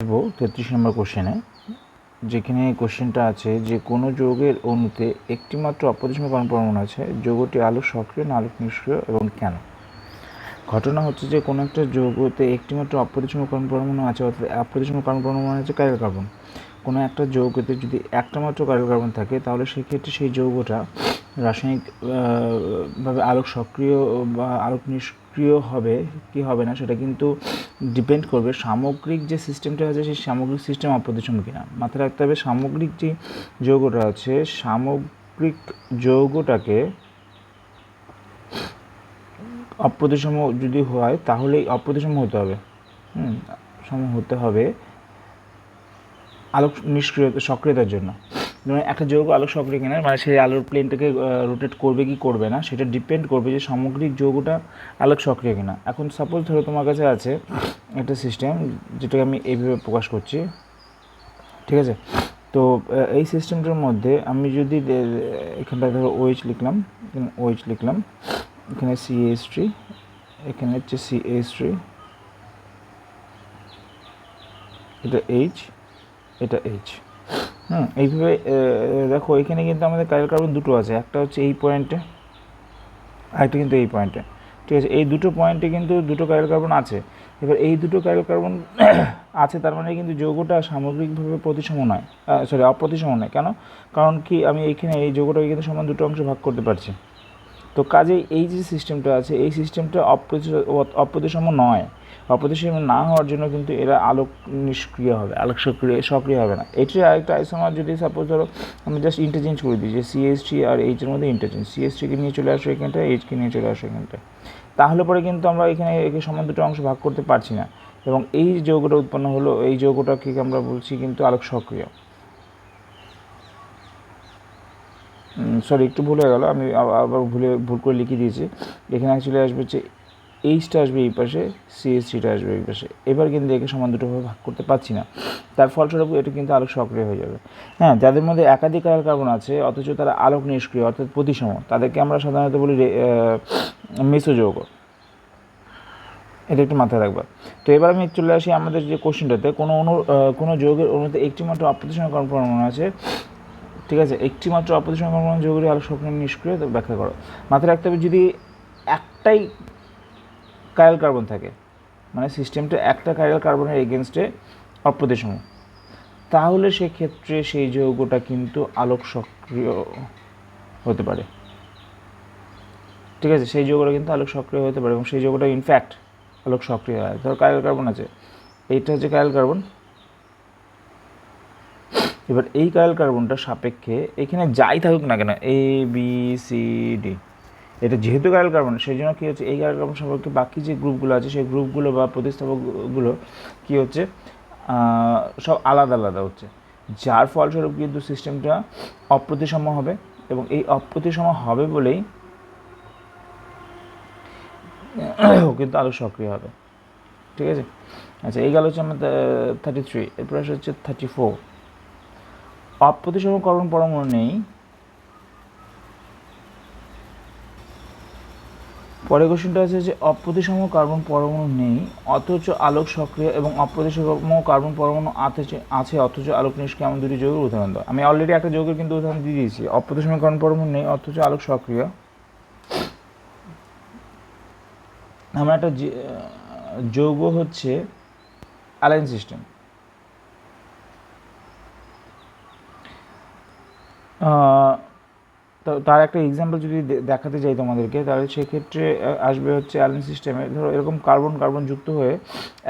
আসবো 33 নম্বর কোশ্চেনে, যেখানে কোশ্চেনটা আছে যে কোনো যৌগের অণুতে একটি মাত্র অপ্রতিসম কর্ণ পরমাণু আছে, যৌগটি আলোক সক্রিয় না আলোক নিষ্ক্রিয় এবং কেন। ঘটনা হচ্ছে যে কোনো একটা যৌগতে একটি মাত্র অপ্রতিসম কর্ণ পরমাণু আছে, অর্থাৎ অপ্রতিসম কর্ণ পরমাণু আছে কার্বন কার্বন। কোনো একটা যৌগতে যদি একটা মাত্র কার্বন কার্বন থাকে তাহলে সেক্ষেত্রে সেই যৌগটা রাসায়নিক ভাবে আলোক সক্রিয় বা আলোক নিষ্ক্রিয় হবে কি হবে না সেটা কিন্তু ডিপেন্ড করবে সামগ্রিক যে সিস্টেমটা আছে সেই সামগ্রিক সিস্টেম অপ্রতিসম কিনা। মাথায় রাখতে হবে সামগ্রিক যে যৌগটা আছে সামগ্রিক যৌগটাকে অপ্রতিসম যদি হয় তাহলেই অপ্রতিসম হতে হবে, সম হতে হবে আলোক নিষ্ক্রিয় সক্রিয়তার জন্য। যেমন একটা যৌগ আলোক সক্রিয় কিনা মানে সেই আলোর প্লেনটাকে রোটেট করবে কি করবে না সেটা ডিপেন্ড করবে যে সামগ্রিক যৌগটা আলোক সক্রিয় কিনা। এখন সাপোজ ধরো তোমার কাছে আছে একটা সিস্টেম যেটাকে আমি এইভাবে প্রকাশ করছি, ঠিক আছে। তো এই সিস্টেমটার মধ্যে আমি যদি এখানটা ধরো OH লিখলাম, এখানে OH লিখলাম, এখানে CH3, এখানে হচ্ছে CH3, এটা H, এটা H। এইভাবে দেখো এখানে কিন্তু আমাদের কার্বন কার্বন দুটো আছে, একটা হচ্ছে এই পয়েন্টে, আরেকটা কিন্তু এই পয়েন্টে, ঠিক আছে। এই দুটো পয়েন্টে কিন্তু দুটো কার্বন কার্বন আছে। এবার এই দুটো কার্বন কার্বন আছে তার মানে কিন্তু যৌগটা সামগ্রিকভাবে প্রতিসম নয়, অপ্রতিসম নয়। কেন? কারণ কি আমি এইখানে এই যৌগটাকে কিন্তু সমান দুটো অংশে ভাগ করতে পারছি। তো কাজেই এই যে সিস্টেমটা আছে এই সিস্টেমটা অপ্রতিসম নয়। অপ্রতিসম না হওয়ার জন্য কিন্তু এরা আলোক নিষ্ক্রিয় হবে, আলোক সক্রিয় হবে না। এটি আরেকটা আইসোমার যদি সাপোজ ধরো আমি জাস্ট ইন্টারচেঞ্জ করে দিই যে CH3 আর H এর মধ্যে ইন্টারচেঞ্জ, CH3কে নিয়ে চলে আসো এখানটায়, Hকে নিয়ে চলে আসো এখানটায়, তাহলে পরে কিন্তু আমরা এখানে একে সমান দুটো অংশ ভাগ করতে পারছি না এবং এই যৌগটা উৎপন্ন হলো, এই যৌগটাকে আমরা বলছি কিন্তু আলোক সক্রিয়। সরি একটু ভুল হয়ে গেল, আমি আবার ভুল করে লিখে দিয়েছি। এখানে অ্যাকচুয়ালি আসবে হচ্ছে Hটা আসবে এই পাশে, CH3টা আসবে এই পাশে। এবার কিন্তু একে সমান দুটোভাবে ভাগ করতে পারছি না, তার ফলস্বরূপ এটা কিন্তু আলোক সক্রিয় হয়ে যাবে। যাদের মধ্যে একাধিক কার্বন আছে অথচ তারা আলোক নিষ্ক্রিয় অর্থাৎ প্রতিসম, তাদেরকে আমরা সাধারণত বলি মেসোযৌগ। এটা একটু মাথায় রাখবা। তো এবার আমি চলে আসি আমাদের যে কোশ্চেনটাতে, কোনো যৌগের অণুতে একটি মাত্র অপ্রতিসম কর্ণ পরমাণু আছে, ঠিক আছে। একটি মাত্র অপ্রতিসম পরমাণু যৌগের আলোক সক্রিয় নিষ্ক্রিয় ব্যাখ্যা করো। মাথায় রাখতে হবে যদি একটাই কার্বন কার্বন থাকে, মানে সিস্টেমটা একটা কার্বন কার্বনের এগেনস্টে অপ্রতিসম, তাহলে সেক্ষেত্রে সেই যৌগটা কিন্তু আলোক সক্রিয় হতে পারে, ঠিক আছে। সেই যৌগটা কিন্তু আলোক সক্রিয় হতে পারে এবং সেই যৌগটা ইনফ্যাক্ট আলোক সক্রিয় হয়। ধরো কার্বন কার্বন আছে, এইটা হচ্ছে কার্বন কার্বন। এবার এই কার্বন কার্বনটা সাপেক্ষে এখানে যাই থাকুক না কেন ABCD, এটা যেহেতু কার্বন কার্বন সেই জন্য কী হচ্ছে এই কার্বন কার্বন সম্পর্কে বাকি যে গ্রুপগুলো আছে সেই গ্রুপগুলো বা প্রতিস্থাপকগুলো কী হচ্ছে সব আলাদা আলাদা হচ্ছে, যার ফলস্বরূপ কিন্তু সিস্টেমটা অপ্রতিসম হবে এবং এই অপ্রতিসম হবে বলেই কিন্তু আলো সক্রিয় হবে, ঠিক আছে। আচ্ছা এই গেল হচ্ছে আমার 33। এরপর হচ্ছে 34। অপ্রতিসম কার্বন পরমাণু নেই, পরের কোশ্চেনটা আছে যে অপ্রতিসম কার্বন পরমাণু নেই অথচ আলোক সক্রিয় এবং অপ্রতিসম কার্বন পরমাণু আছে অথচ আলোক নিষ্ক্রিয়, এমন দুটি যৌগের উদাহরণ দাও। আমি অলরেডি একটা যৌগের কিন্তু উদাহরণ দিয়ে দিয়েছি, অপ্রতিসম কার্বন পরমাণু নেই অথচ আলোক সক্রিয়। আমার একটা যৌগ হচ্ছে অ্যালাইন সিস্টেম। তো তার একটা এক্সাম্পল যদি দেখাতে চাই তোমাদেরকে, তাহলে সেক্ষেত্রে আসবে হচ্ছে অ্যালাইন সিস্টেমে ধরো এরকম কার্বন কার্বন যুক্ত হয়ে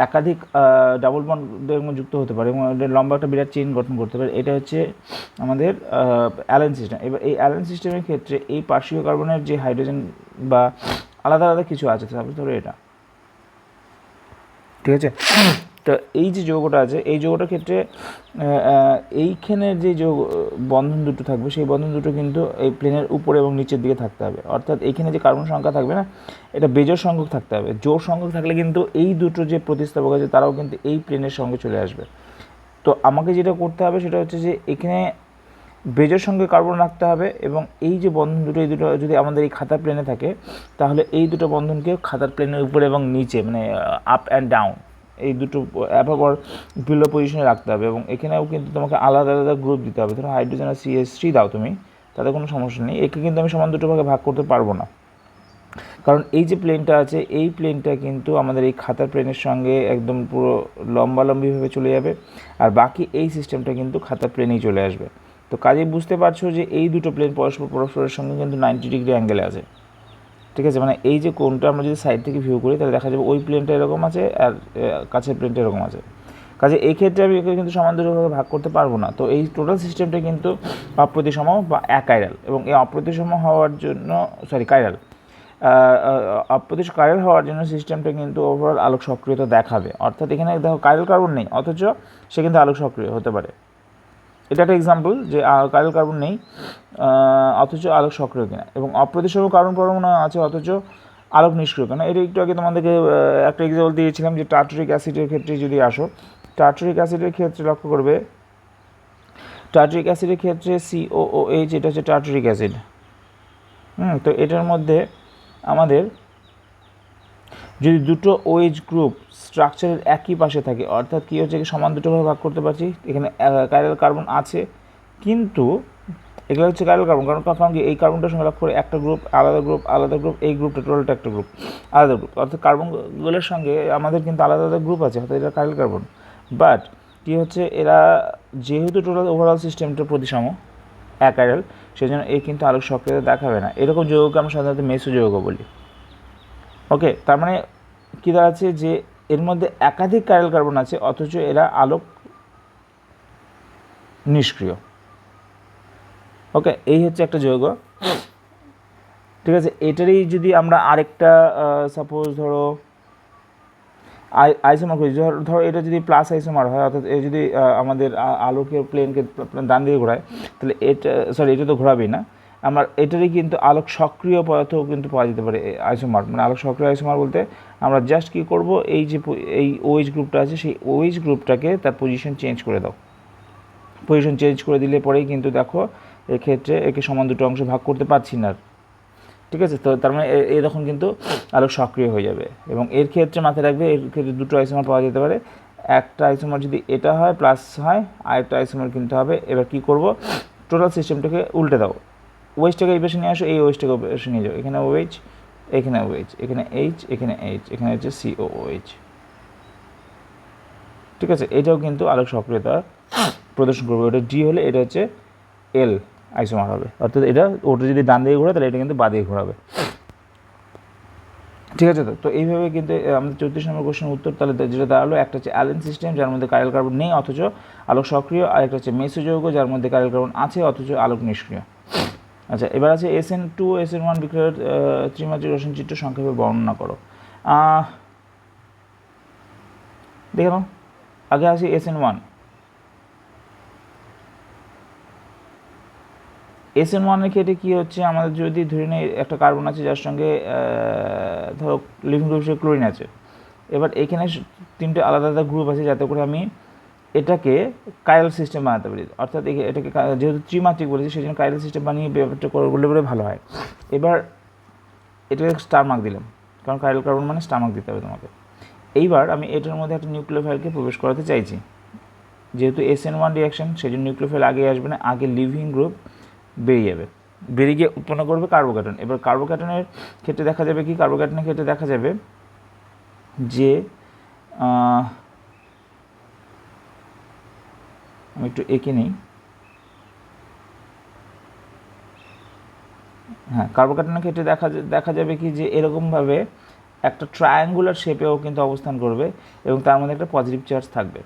একাধিক ডাবল বন্ডের মধ্যে যুক্ত হতে পারে এবং লম্বা একটা বিরাট চেইন গঠন করতে পারে। এটা হচ্ছে আমাদের অ্যালাইন সিস্টেম। এবার এই অ্যালাইন সিস্টেমের ক্ষেত্রে এই পার্শ্বীয় কার্বনের যে হাইড্রোজেন বা আলাদা আলাদা কিছু আছে, তারপর ধরো এটা, ঠিক আছে। তো এই যে যৌগটা আছে এই যৌগটার ক্ষেত্রে এইখানের যে বন্ধন দুটো থাকবে সেই বন্ধন দুটো কিন্তু এই প্লেনের উপরে এবং নিচের দিকে থাকতে হবে, অর্থাৎ এইখানে যে কার্বন সংখ্যা থাকবে না এটা বেজোড় সংখ্যক থাকতে হবে। জোড় সংখ্যক থাকলে কিন্তু এই দুটো যে প্রতিস্থাপক আছে তারাও কিন্তু এই প্লেনের সঙ্গে চলে আসবে। তো আমাকে যেটা করতে হবে সেটা হচ্ছে যে এখানে বেজোড় সঙ্গে কার্বন রাখতে হবে এবং এই যে বন্ধন দুটো এই দুটো যদি আমাদের এই খাতার প্লেনে থাকে তাহলে এই দুটো বন্ধনকে খাতার প্লেনের উপরে এবং নিচে মানে আপ অ্যান্ড ডাউন এই দুটো অ্যাভাপর বিলো পজিশনে রাখতে হবে, এবং এখানেও কিন্তু তোমাকে আলাদা আলাদা গ্রুপ দিতে হবে। ধরো হাইড্রোজেন আর CH3 দাও তুমি, তাতে কোনো সমস্যা নেই। একে কিন্তু আমি সমান দুটো ভাগে ভাগ করতে পারবো না, কারণ এই যে প্লেনটা আছে এই প্লেনটা কিন্তু আমাদের এই খাতার প্লেনের সঙ্গে একদম পুরো লম্বালম্বিভাবে চলে যাবে, আর বাকি এই সিস্টেমটা কিন্তু খাতার প্লেনেই চলে আসবে। তো কাজেই বুঝতে পারছো যে এই দুটো প্লেন পরস্পরের সঙ্গে কিন্তু 90 ডিগ্রি অ্যাঙ্গেলে আছে, ঠিক আছে। মানে এই যে কোণটা আমরা যদি সাইড থেকে ভিউ করি তাহলে দেখা যাবে ওই প্লেনটা এরকম আছে আর কাছের প্লেনটা এরকম আছে। কাজে এই ক্ষেত্রে আমি একে কিন্তু সমান দুটোভাবে ভাগ করতে পারবো না। তো এই টোটাল সিস্টেমটা কিন্তু অপ্রতিসম বা অ্যাকাইরাল, এবং এই অপ্রতিসম হওয়ার জন্য কাইরাল কাইরাল হওয়ার জন্য সিস্টেমটা কিন্তু ওভারঅল আলোক সক্রিয়তা দেখাবে। অর্থাৎ এখানে দেখো কাইরাল কার্বন নেই, অথচ সে কিন্তু আলোক সক্রিয় হতে পারে। এটা একটা এক্সাম্পল যে কাইরাল কার্বন নেই অথচ আলোক সক্রিয় কিনা, এবং অপ্রতিসম কার্বন পরমাণু আছে অথচ আলোক নিষ্ক্রিয় কিনা। এটা একটু আগে তোমাদেরকে একটা এক্সাম্পল দিয়েছিলাম যে টার্টারিক অ্যাসিডের ক্ষেত্রে যদি আসো, টার্টারিক অ্যাসিডের ক্ষেত্রে লক্ষ্য করবে, টার্টারিক অ্যাসিডের ক্ষেত্রে COOH এটা হচ্ছে টার্টারিক অ্যাসিড। তো এটার মধ্যে আমাদের যদি দুটো OH গ্রুপ স্ট্রাকচারের একই পাশে থাকে, অর্থাৎ কী হচ্ছে কি সমান দুটোভাবে ভাগ করতে পারছি। এখানে কাইরাল কার্বন আছে, কিন্তু এগুলো হচ্ছে কাইরাল কার্বন, কারণ কি এই কার্বনটার সঙ্গে লক্ষ্য করে একটা গ্রুপ আলাদা গ্রুপ আলাদা গ্রুপ, এই গ্রুপটা টোটালটা একটা গ্রুপ আলাদা গ্রুপ, অর্থাৎ কার্বনগুলোর সঙ্গে আমাদের কিন্তু আলাদা আলাদা গ্রুপ আছে, অর্থাৎ এটা কাইরাল কার্বন। বাট কী হচ্ছে এরা যেহেতু টোটাল ওভারঅল সিস্টেমটা প্রতিসম অ্যাকাইরাল, সেই জন্য এই কিন্তু আলোক সক্রিয়তা দেখাবে না। এরকম যৌগকে আমরা সাধারণত মেসো যৌগ বলি। ওকে, তার মানে কী দাঁড়াচ্ছে যে এর মধ্যে একাধিক কাইরাল কার্বন আছে অথচ এরা আলোক নিষ্ক্রিয়। ওকে, এই হচ্ছে একটা যৌগ, ঠিক আছে। এটারই যদি আমরা আরেকটা সাপোজ ধরো আইসোমার করি, ধরো এটা যদি প্লাস আইসোমার হয়, অর্থাৎ এ যদি আমাদের আলোকের প্লেনকে ডান দিকে ঘোরায়, তাহলে এটা তো ঘোরাবেই না। আমার এটারই কিন্তু আলোক সক্রিয় পদার্থ কিন্তু পাওয়া যেতে পারে আইসোমার। মানে আলোক সক্রিয় আইসোমার বলতে আমরা জাস্ট কী করব, এই যে এই OH গ্রুপটা আছে সেই OH গ্রুপটাকে তার পজিশন চেঞ্জ করে দাও। পজিশন চেঞ্জ করে দিলে পরেই কিন্তু দেখো এক্ষেত্রে একে সমান দুটো অংশ ভাগ করতে পারছি না, ঠিক আছে। তো তার মানে এ তখন কিন্তু আলোক সক্রিয় হয়ে যাবে। এবং এর ক্ষেত্রে মাথায় রাখবে এর ক্ষেত্রে দুটো আইসোমার পাওয়া যেতে পারে। একটা আইসোমার যদি এটা হয় প্লাস হয়, আরেকটা আইসোমার কিনতে হবে। এবার কি করব, টোটাল সিস্টেমটাকে উল্টে দাও, ওয়েজটাকে এই পাশে নিয়ে আসো, এই ওয়েজটাকে এই পাশে নিয়ে যাও। এখানে OH, এখানে OH, এখানে H, এখানে H, এখানে হচ্ছে COOH, ঠিক আছে। এটাও কিন্তু আলোক সক্রিয়তা প্রদর্শন করবে। ওটা ডি হলে এটা হচ্ছে L আইসোমার হবে, অর্থাৎ ওটা যদি ডান দিকে ঘোরায় তাহলে এটা কিন্তু বাঁ দিকে ঘোরাবে, ঠিক আছে। তো এইভাবে কিন্তু আমাদের 34 নম্বর কোশ্চেনের উত্তর তাহলে যেটা দাঁড়ালো, একটা হচ্ছে অ্যালেন সিস্টেম যার মধ্যে কাইরাল কার্বন নেই অথচ আলোক সক্রিয়, আর একটা হচ্ছে মেসো যৌগ যার মধ্যে কাইরাল কার্বন আছে অথচ আলোক নিষ্ক্রিয়। আচ্ছা, এবার আছে SN2 SN1 বিক্রিয়ার ত্রিমাত্রিক রসায়ন চিত্র সংক্ষেপে বর্ণনা করো। দেখে নাও, আগে আসি SN1। SN1-এর ক্ষেত্রে কী হচ্ছে, আমাদের যদি ধরে নিই একটা কার্বন আছে যার সঙ্গে ধরো লিভিং গ্রুপ হিসেবে ক্লোরিন আছে। এবার এখানে তিনটে আলাদা আলাদা গ্রুপ আছে যাতে করে আমি এটাকে কাইরাল সিস্টেম বানাতে পারি, অর্থাৎ এটাকে যেহেতু ত্রিমাত্রিক বলেছি সেই জন্য কাইরাল সিস্টেম বানিয়ে ব্যাপারটা করলে ভালো হয়। এবার এটাকে স্টার মার্ক দিলাম, কারণ কাইরাল কার্বন মানে স্টার মার্ক দিতে হবে তোমাকে। এইবার আমি এটার মধ্যে একটা নিউক্লিওফাইলকে প্রবেশ করাতে চাইছি, যেহেতু SN1 রিয়াকশন সেই জন্য নিউক্লিওফাইল আগে আসবে না, আগে লিভিং গ্রুপ বেরিয়ে যাবে, বেরিয়ে গিয়ে উৎপন্ন করবে কার্বোক্যাটন। এবার কার্বোক্যাটনের ক্ষেত্রে দেখা যাবে কি, কার্বোক্যাটনের ক্ষেত্রে দেখা যাবে যে আমি একটু এঁকে নিই। হ্যাঁ, কার্বোক্যাটনের ক্ষেত্রে দেখা যাবে কি যে এরকমভাবে একটা ট্রায়াঙ্গুলার শেপেও কিন্তু অবস্থান করবে এবং তার মধ্যে একটা পজিটিভ চার্জ থাকবে,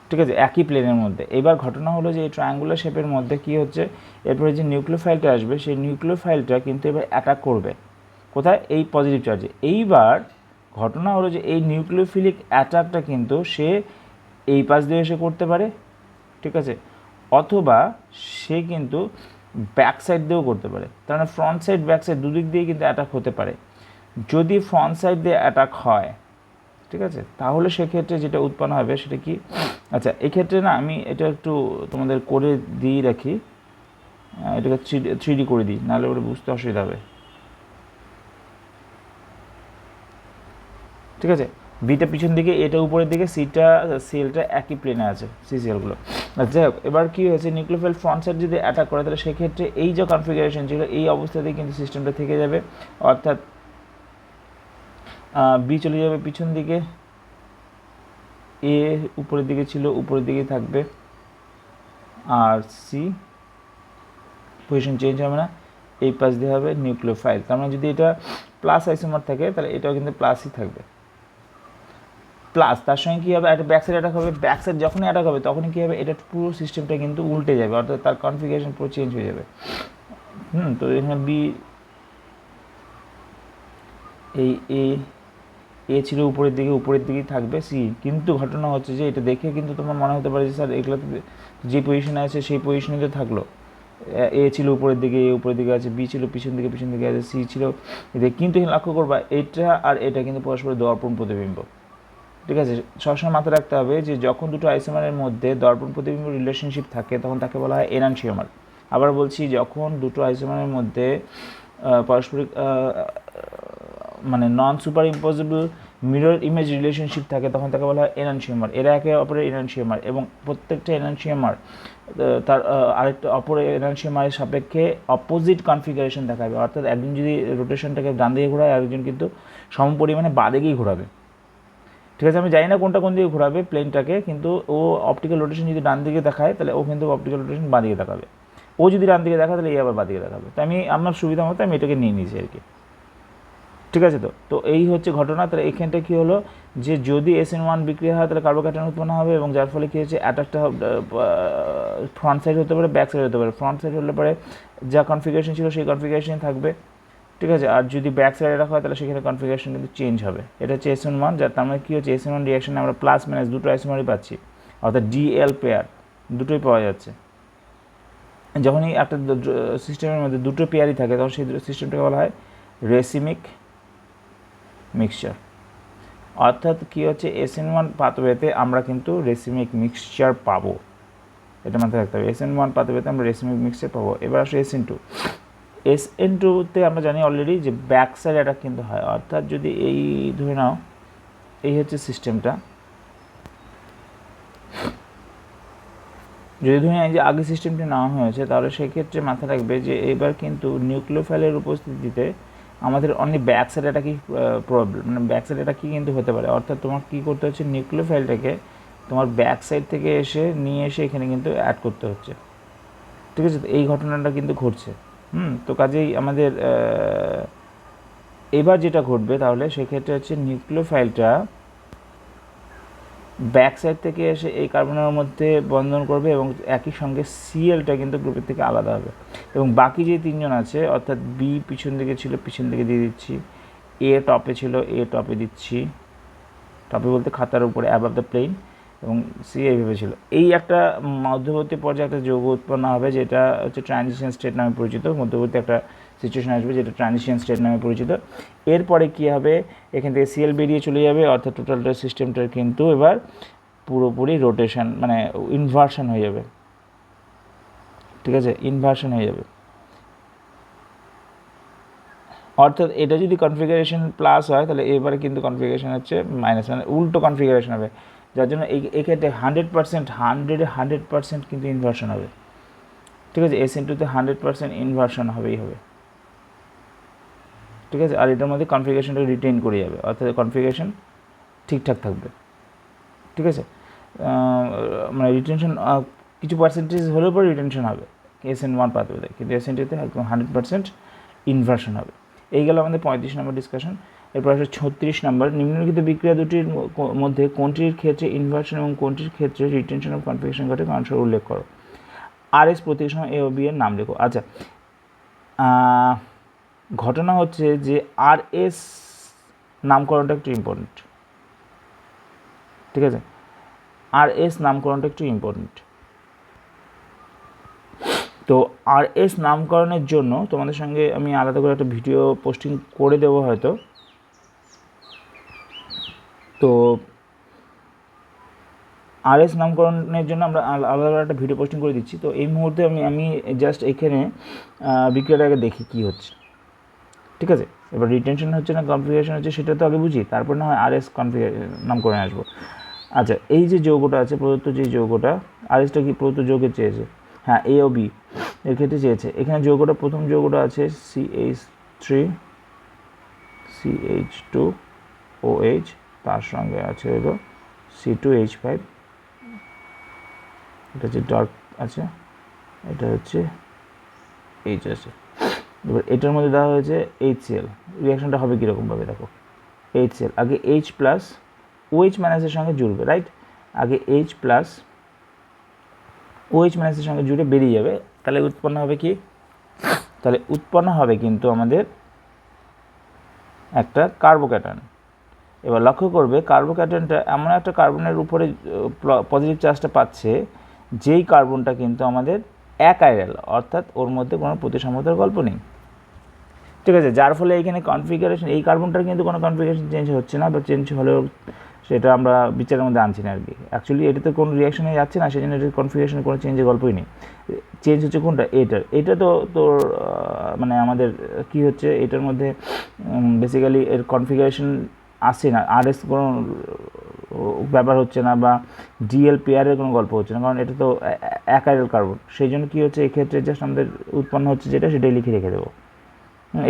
ঠিক আছে, একই প্লেনের মধ্যে। এবার ঘটনা হলো যে এই ট্রায়াঙ্গুলার শেপের মধ্যে কী হচ্ছে, এরপরে যে নিউক্লিওফাইলটা আসবে সেই নিউক্লিওফাইলটা কিন্তু এবার অ্যাটাক করবে কোথায়, এই পজিটিভ চার্জে। এইবার ঘটনা হলো যে এই নিউক্লিওফিলিক অ্যাটাকটা কিন্তু সে এই পাশ দিয়ে এসে করতে পারে, ঠিক আছে, অথবা সে কিন্তু ব্যাক সাইড দিয়েও করতে পারে। তার মানে ফ্রন্ট সাইড ব্যাক সাইড দুদিক দিয়ে কিন্তু অ্যাটাক হতে পারে। যদি ফ্রন্ট সাইড দিয়ে অ্যাটাক হয়, ঠিক আছে, তাহলে সেক্ষেত্রে যেটা উৎপন্ন হবে সেটা কি, আচ্ছা এক্ষেত্রে না আমি এটা একটু তোমাদের করে দিয়ে রাখি, এটাকে 3D করে দিই, নাহলে ওটা বুঝতে অসুবিধা হবে, ঠিক আছে। বিটা পিছন দিকে, এটা উপরের দিকে, সিটা সিএলটা একই প্লেনে আছে, সিসিএলগুলো। আচ্ছা, এবার কী হয়েছে, নিউক্লিওফাইল ফ্রন্ট সাইড যদি অ্যাটাক করে তাহলে সেক্ষেত্রে এই যে কনফিগারেশন ছিল এই অবস্থাতেই কিন্তু সিস্টেমটা থেকে যাবে, অর্থাৎ বি চলে যাবে পিছন দিকে, এ উপরের দিকে ছিল, উপরের দিকেই থাকবে, আর সি পজিশন চেঞ্জ হবে না, এই পাশ দিয়ে হবে নিউক্লিওফাইল। তার মানে যদি এটা প্লাস আইসোমার থাকে তাহলে এটাও কিন্তু প্লাসই থাকবে, প্লাস তার সঙ্গে কী হবে, একটা ব্যাক সাইড অ্যাটাক হবে, ব্যাক সাইড যখনই অ্যাটাক হবে তখনই কী হবে, এটা পুরো সিস্টেমটা কিন্তু উল্টে যাবে, অর্থাৎ তার কনফিগারেশন পুরো চেঞ্জ হয়ে যাবে। তো এখানে বি, এই এ ছিল উপরের দিকেই থাকবে, সি। কিন্তু ঘটনা হচ্ছে যে এটা দেখে কিন্তু তোমার মনে হতে পারে যে স্যার এগুলো যে পজিশনে আছে সেই পজিশনে তো থাকলো, এ ছিল উপরের দিকে, এ উপরের দিকে আছে, বি ছিল পিছন দিকে আছে, সি ছিল এদিকে। কিন্তু লক্ষ্য করবা এটা আর এটা কিন্তু পরস্পরের দর্পণ প্রতিবিম্ব, ঠিক আছে। সবসময় মাথায় রাখতে হবে যে যখন দুটো আইসোমারের মধ্যে দর্পণ প্রতিবিম্ব রিলেশনশিপ থাকে তখন তাকে বলা হয় এনানশিওমার। আবার বলছি, যখন দুটো আইসোমারের মধ্যে পারস্পরিক মানে non super impossible mirror image relationship থাকে তখন তাকে বলা হয় এনানশিওমার। এরা একে অপরের এনানশিওমার, এবং প্রত্যেকটা এনানশিওমার তার আরেকটা অপর এনানশিওমারের সাপেক্ষে অপোজিট কনফিগারেশন দেখাবে, অর্থাৎ একজন যদি রোটেশনটাকে ডান দিকে ঘোরায় আরেকজন কিন্তু সম পরিমাণে বাঁ দিকেই ঘোরাবে, ঠিক আছে। আমি জানি না কোনটা কোন দিকে ঘোরাবে প্লেনটাকে, কিন্তু ও অপটিক্যাল রোটেশন যদি ডান দিকে দেখায় তাহলে ও কিন্তু অপটিক্যাল রোটেশন বাঁ দিকে দেখাবে, ও যদি ডান দিকে দেখায় তাহলে এই আবার বাঁ দিকে দেখাবে। তো আমি আমার সুবিধা মতো আমি এটাকে নিয়ে নিয়েছি আর কি, ঠিক আছে। তো এই হচ্ছে ঘটনা। তাহলে এইখানটা কী হলো যে যদি SN1 বিক্রিয়া হয় তাহলে কার্বোক্যাটায়ন উৎপন্ন হবে, এবং যার ফলে কী হচ্ছে অ্যাটাকটা ফ্রন্ট সাইড হতে পারে, ব্যাক সাইড হতে পারে। ফ্রন্ট সাইড হলে পরে যা কনফিগারেশন ছিল সেই কনফিগারেশন থাকবে, ঠিক আছে। আর যদি ব্যাক সাইডে রাখা হয় তাহলে সেখানে কনফিগারেশন কিন্তু চেঞ্জ হবে। এটা হচ্ছে SN1, যার তার মানে কী হচ্ছে SN1 রিয়াকশনে আমরা প্লাস মাইনাস দুটো আইসোমারই পাচ্ছি, অর্থাৎ DL পেয়ার দুটোই পাওয়া যাচ্ছে। যখনই একটা সিস্টেমের মধ্যে দুটো পেয়ারই থাকে তখন সেই সিস্টেমটাকে বলা হয় রেসিমিক মিক্সচার। অর্থাৎ কী হচ্ছে SN1 পাথওয়েতে আমরা কিন্তু রেসিমিক মিক্সচার পাবো, এটা মাথায় রাখতে হবে। SN1 পাথওয়েতে আমরা রেসিমিক মিক্সচার পাবো। এবার আসলে SN2তে আমরা জানি অলরেডি যে ব্যাক সাইড অ্যাটাক কিন্তু হয়, অর্থাৎ যদি এই ধরে নাও এই হচ্ছে সিস্টেমটা, যদি ধরে এই যে আগে সিস্টেমটি নেওয়া হয়েছে তাহলে সেক্ষেত্রে মাথায় রাখবে যে এবার কিন্তু নিউক্লিওফাইলের উপস্থিতিতে আমাদের অনলি ব্যাক সাইড অ্যাটাকই প্রবলেম, মানে ব্যাক সাইড অ্যাটাকই কিন্তু হতে পারে। অর্থাৎ তোমার কী করতে হচ্ছে, নিউক্লিওফাইলটাকে তোমার ব্যাক সাইড থেকে নিয়ে এসে এখানে কিন্তু অ্যাড করতে হচ্ছে, ঠিক আছে। তো এই ঘটনাটা কিন্তু ঘটছে। তো কাজেই আমাদের এবার যেটা ঘটবে তাহলে সেক্ষেত্রে হচ্ছে নিউক্লিওফাইলটা ব্যাক সাইড থেকে এসে এই কার্বনের মধ্যে বন্ধন করবে, এবং একই সঙ্গে সিএলটা কিন্তু গ্রুপের থেকে আলাদা হবে, এবং বাকি যে তিনজন আছে অর্থাৎ বি পিছন দিকে ছিল, পিছন দিকে দিয়ে দিচ্ছি, এ টপে ছিল, এ টপে দিচ্ছি, টপে বলতে খাতার উপরে অ্যাবাভ দ্য প্লেন, এবং সি এইভাবে ছিল। এই একটা মধ্যবর্তী পর্যায়ে একটা যৌগ উৎপন্ন হবে যেটা হচ্ছে ট্রানজিশন স্টেট নামে পরিচিত। মধ্যবর্তী একটা সিচুয়েশন আসবে যেটা ট্রানজিশন স্টেট নামে পরিচিত। এরপরে কী হবে, এখান থেকে সিএল বেরিয়ে চলে যাবে, অর্থাৎ টোটালটা সিস্টেমটার কিন্তু এবার পুরোপুরি রোটেশন মানে ইনভার্সন হয়ে যাবে, ঠিক আছে, ইনভার্সন হয়ে যাবে। অর্থাৎ এটা যদি কনফিগারেশন প্লাস হয় তাহলে এবারে কিন্তু কনফিগারেশন হচ্ছে মাইনাস, মানে উল্টো কনফিগারেশন হবে, যার জন্য এক্ষেত্রে 100% কিন্তু ইনভার্সন হবে, ঠিক আছে। SN2তে 100% ইনভার্সন হবেই হবে, ঠিক আছে। আর এটার মধ্যে কনফিগারেশনটা রিটেইন করে যাবে, অর্থাৎ কনফিগারেশন ঠিকঠাক থাকবে, ঠিক আছে। মানে রিটেনশন কিছু পার্সেন্টেজ হলেও পরে রিটেনশন হবে SN1 পাথওয়েতে, কিন্তু SN2তে একদম 100% ইনভার্সন হবে। এই গেল আমাদের 35 নম্বর ডিসকাশন। এরপর আসলে 36 নম্বর, নিম্নলিখিত বিক্রিয়া দুটির মধ্যে কোনটির ক্ষেত্রে ইনভার্সন এবং কোনটির ক্ষেত্রে রিটেনশন অফ কনফিগারেশন ঘটে কারণসহ উল্লেখ করো। RS প্রতীক সময় A ও B এর নাম লেখো। আচ্ছা, ঘটনা হচ্ছে যে RS নামকরণটা একটু ইম্পর্টেন্ট, ঠিক আছে। RS নামকরণটা একটু ইম্পর্টেন্ট। তো RS নামকরণের জন্য তোমাদের সঙ্গে আমি আলাদা করে একটা ভিডিও পোস্টিং করে দেবো হয়তো। তো RS নামকরণের জন্য আমরা আলাদা করে একটা ভিডিও পোস্টিং করে দিচ্ছি। তো এই মুহূর্তে আমি জাস্ট এখানে বিক্রিয়াটাকে দেখি কী হচ্ছে, ঠিক ঠিক আছে। এবার রিটেনশন হচ্ছে না কনফিগারেশন হচ্ছে সেটা তো আগে বুঝি, তারপর না হয় আরএস নাম করে আসবো। আচ্ছা, এই যে যৌগটা আছে প্রদত্ত, যে যৌগটা আরএসটা কি প্রদত্ত যৌগের চেয়েছে, হ্যাঁ এ ও বি এর ক্ষেত্রে চেয়েছে। এখানে যৌগটা প্রথম যৌগটা আছে CH3CH2OH, তার সঙ্গে আছে হলো C2H5, এটা হচ্ছে ডার্ক আছে, এটা হচ্ছে এইচ আছে। এবার এটার মধ্যে দেওয়া হয়েছে HCl, রিয়াকশনটা হবে কীরকমভাবে দেখো, HCl আগে H প্লাস OH মাইনাসের সঙ্গে জুড়বে, রাইট, আগে H প্লাস OH মাইনাসের সঙ্গে জুড়ে বেরিয়ে যাবে, তাহলে উৎপন্ন হবে কি, তাহলে উৎপন্ন হবে কিন্তু আমাদের একটা কার্বোক্যাটায়ন। এবার লক্ষ্য করবে কার্বোক্যাটায়নটা এমন একটা কার্বনের উপরে পজিটিভ চার্জটা পাচ্ছে, যেই কার্বনটা কিন্তু আমাদের অ্যাকাইরাল, অর্থাৎ ওর মধ্যে কোনো প্রতিসাম্যতার গল্প নেই, ঠিক আছে। যার ফলে এখানে কনফিগারেশন, এই কার্বনটার কিন্তু কোনো কনফিগারেশন চেঞ্জ হচ্ছে না, বা চেঞ্জ হলেও সেটা আমরা বিচারের মধ্যে আনছি না আর কি। অ্যাকচুয়ালি এটাতে কোনো রিয়াকশনে যাচ্ছে না, সেই জন্য এটার কনফিগারেশনে কোনো চেঞ্জের গল্পই নেই। চেঞ্জ হচ্ছে কোনটা, এটা তো তোর মানে আমাদের কি হচ্ছে, এটার মধ্যে বেসিক্যালি এর কনফিগারেশন আসছে না, আরএস কোনো ব্যাপার হচ্ছে না, বা ডিএল পেয়ারের কোনো গল্প হচ্ছে না, কারণ এটা তো অ্যাকাইরাল কার্বন। সেই জন্য কী হচ্ছে, এক্ষেত্রে জাস্ট আমাদের উৎপন্ন হচ্ছে যেটা, সেটাই লিখে রেখে দেবো।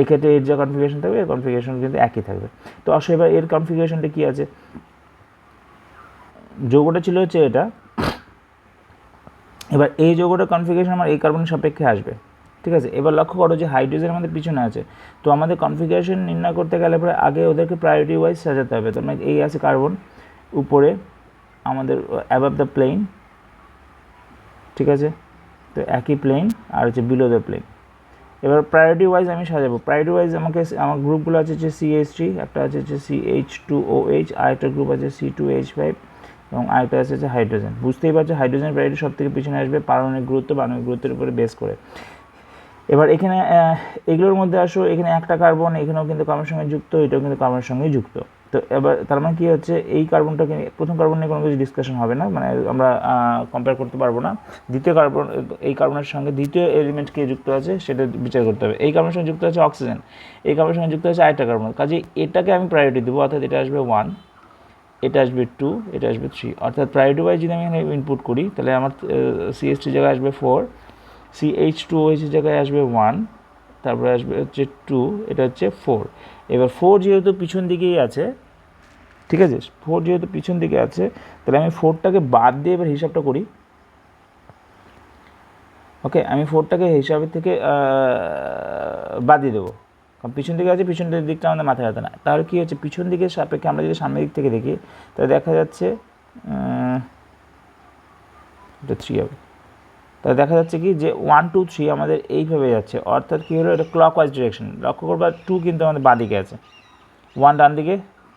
এই ক্ষেত্রে এর যা কনফিগারেশন থাকবে, এর কনফিগারেশন কিন্তু একই থাকবে। তো আসলে এবার এর কনফিগারেশনটা কী আছে, যৌগটা ছিল হচ্ছে এটা, এবার এই যৌগটার কনফিগারেশন আমার এই কার্বনের সাপেক্ষে আসবে, ঠিক আছে। এবার লক্ষ্য করো যে হাইড্রোজেন আমাদের পিছনে আছে, তো আমাদের কনফিগারেশন নির্ণয় করতে গেলে পরে আগে ওদেরকে প্রায়োরিটি ওয়াইজ সাজাতে হবে। তো এই আছে কার্বন উপরে আমাদের অ্যাবাভ দ্য প্লেন, ঠিক আছে, তো একই প্লেন আর হচ্ছে বিলো দ্য প্লেন। এবার প্রায়োরিটি ওয়াইজ আমি সাজাবো, প্রায়োরিটি ওয়াইজ আমার গ্রুপগুলো আছে হচ্ছে CH3, একটা আছে হচ্ছে CH2OH, আরেকটা গ্রুপ আছে C2H5, এবং আরেকটা আছে হচ্ছে হাইড্রোজেন। বুঝতেই পারছো হাইড্রোজেনের প্রায়োরিটি সব থেকে পিছনে আসবে পারমাণবিক গুরুত্ব বা আণবিক গুরুত্বের উপরে বেস করে। এবার এখানে এগুলোর মধ্যে আসো, এখানে একটা কার্বন এখানেও কিন্তু কার্বনের সঙ্গে যুক্ত, এটাও কিন্তু কার্বনের সঙ্গেই যুক্ত। তো এবার তার মানে কী হচ্ছে, এই কার্বনটাকে প্রথম কার্বন নিয়ে কোনো কিছু ডিসকাশন হবে না, মানে আমরা কম্পেয়ার করতে পারবো না। দ্বিতীয় কার্বন, এই কার্বনের সঙ্গে দ্বিতীয় এলিমেন্ট কে যুক্ত আছে সেটা বিচার করতে হবে। এই কার্বনের সঙ্গে যুক্ত আছে অক্সিজেন, এই কার্বনের সঙ্গে যুক্ত আছে আরেকটা কার্বন, কাজে এটাকে আমি প্রায়োরিটি দেবো, অর্থাৎ এটা আসবে 1, এটা আসবে 2, এটা আসবে 3, অর্থাৎ প্রায়োরিটি ওয়াইজ যদি আমি এখানে ইনপুট করি, তাহলে আমার CH3 জায়গায় আসবে 4, CH2OH জায়গায় আসবে 1, তারপরে আসবে হচ্ছে 2, এটা হচ্ছে 4। এবার 4 যেহেতু পিছন দিকেই আছে, ঠিক আছে, 4 যেহেতু পিছন দিকে আছে, তাহলে আমি 4টাকে বাদ দিয়ে এবার হিসাবটা করি। ওকে, আমি 4টাকে হিসাবের থেকে বাদ দিয়ে দেবো, কারণ পিছন দিকে আছে, পিছন দিকটা আমাদের মাথায় রাখতে না। তাহলে কী হচ্ছে, পিছন দিকের সাপেক্ষে আমরা যদি সামনের দিক থেকে দেখি, তাহলে দেখা যাচ্ছে এটা 3 হবে। তাহলে দেখা যাচ্ছে কি যে 1 2 3 আমাদের এইভাবে যাচ্ছে, অর্থাৎ কী হলো, এটা ক্লকওয়াইজ ডিরেকশন। লক্ষ্য করবা 2 কিন্তু আমাদের বাঁ দিকে আছে, 1 ডান দিকে,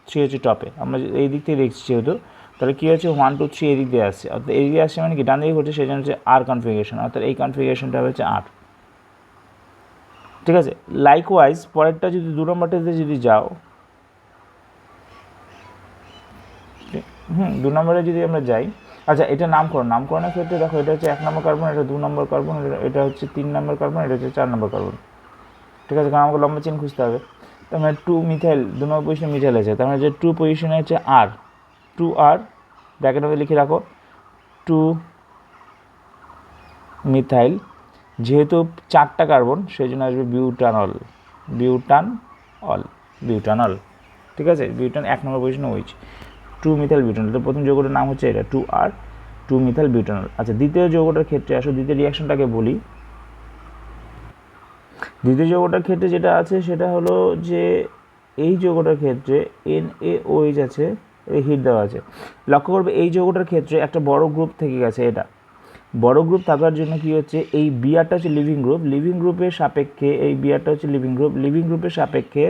3 হচ্ছে টপে, আমরা এই দিক থেকে দেখছি যেহেতু, তাহলে কী হচ্ছে 1 2 3 এই দিক দিয়ে আসছে, অর্থাৎ এই দিকে আসছে মানে কি ডান দিকে ঘটছে, সেই জন্য হচ্ছে আর কনফিগারেশন, অর্থাৎ এই কনফিগারেশনটা হচ্ছে আর, ঠিক আছে। লাইকওয়াইজ পরেরটা যদি 2 নম্বরটাতে যদি যাও, 2 নম্বরে যদি আমরা যাই, আচ্ছা এটা নামকরণের ক্ষেত্রে দেখো, এটা হচ্ছে 1 নম্বর কার্বন, এটা 2 নম্বর কার্বন, এটা হচ্ছে 3 নম্বর কার্বন, এটা হচ্ছে 4 নম্বর কার্বন, ঠিক আছে, কারণ আমাকে লম্বা চেন খুঁজতে হবে। তার মানে 2 মিথাইল, 2 নম্বর পজিশনে মিথাইল আছে, তার মানে যে 2 পজিশনে হচ্ছে আর, 2R ব্র্যাকেট মধ্যে লিখে রাখো, 2 মিথাইল, যেহেতু 4টা কার্বন সেই জন্য আসবে বিউটানল, ঠিক আছে, বিউটান 1 নম্বর পজিশনে ওইচ, 2 মিথাইল বিউটানল। তো প্রথম যৌগটার নাম হচ্ছে এটা 2R, 2 মিথাইল বিউটানল। আচ্ছা দ্বিতীয় যৌগটার ক্ষেত্রে আসো, দ্বিতীয় রিয়াকশনটাকে বলি। দ্বিতীয় যৌগটার ক্ষেত্রে যেটা আছে সেটা হলো যে এই যৌগটার ক্ষেত্রে NaOH আছে, এই হিট দেওয়া আছে। লক্ষ্য করবে এই যৌগটার ক্ষেত্রে একটা বড় গ্রুপ থেকে গেছে, এটা বড় গ্রুপ থাকার জন্য কি হচ্ছে, এই বিআরটা হচ্ছে লিভিং গ্রুপের সাপেক্ষে, এই বিআরটা হচ্ছে লিভিং গ্রুপের সাপেক্ষে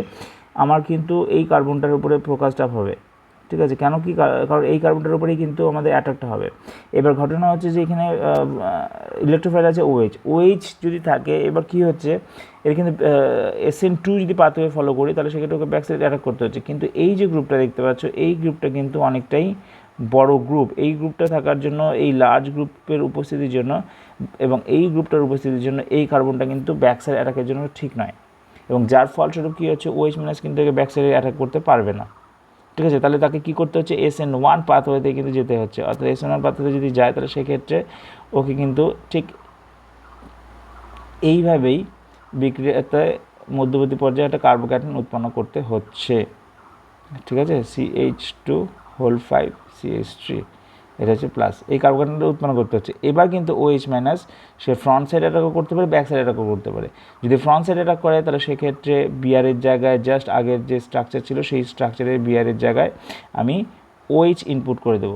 আমার কিন্তু এই কার্বনটার উপরে ফোকাসটা হবে, ঠিক আছে। কেন কি, কারণ এই কার্বনটার উপরেই কিন্তু আমাদের অ্যাটাকটা হবে। এবার ঘটনা হচ্ছে যে এখানে ইলেকট্রোফাইল আছে OH যদি থাকে, এবার কি হচ্ছে, এর কিন্তু SN2 যদি পাথওয়ে ফলো করি, তাহলে সেক্ষেত্রে ওকে ব্যাক সাইড অ্যাটাক করতে হচ্ছে। কিন্তু এই যে গ্রুপটা দেখতে পাচ্ছ, এই গ্রুপটা কিন্তু অনেকটাই বড় গ্রুপ, এই গ্রুপটা থাকার জন্য, এই লার্জ গ্রুপের উপস্থিতির জন্য এবং এই গ্রুপটার উপস্থিতির জন্য এই কার্বনটা কিন্তু ব্যাক সাইড অ্যাটাকের জন্য ঠিক নয়। এবং যার ফলস্বরূপ কী হচ্ছে OH মাইনাস কিন্তু একে ব্যাক সাইডে অ্যাটাক করতে পারবে না। ঠিক আছে, তাহলে তাকে কী করতে হচ্ছে SN1 পাথওয়েতে কিন্তু যেতে হচ্ছে। অর্থাৎ SN1 পাথওয়েতে যদি যায় তাহলে সেক্ষেত্রে ওকে কিন্তু ঠিক এইভাবেই বিক্রিয়াতে মধ্যবর্তী পর্যায়ে একটা কার্বোক্যাটায়ন উৎপন্ন করতে হচ্ছে। ঠিক আছে, CH2 5 CH3 এটা হচ্ছে প্লাস, এই কার্বোক্যাটায়নটা উৎপন্ন করতে হচ্ছে। এবার কিন্তু OH মাইনাস সে ফ্রন্ট সাইড অ্যাটাকও করতে পারে, ব্যাক সাইড অ্যাটাকও করতে পারে। যদি ফ্রন্ট সাইড অ্যাটাক করে তাহলে সেক্ষেত্রে বিআরের জায়গায় জাস্ট আগের যে স্ট্রাকচার ছিল সেই স্ট্রাকচারের বিআরের জায়গায় আমি OH ইনপুট করে দেব।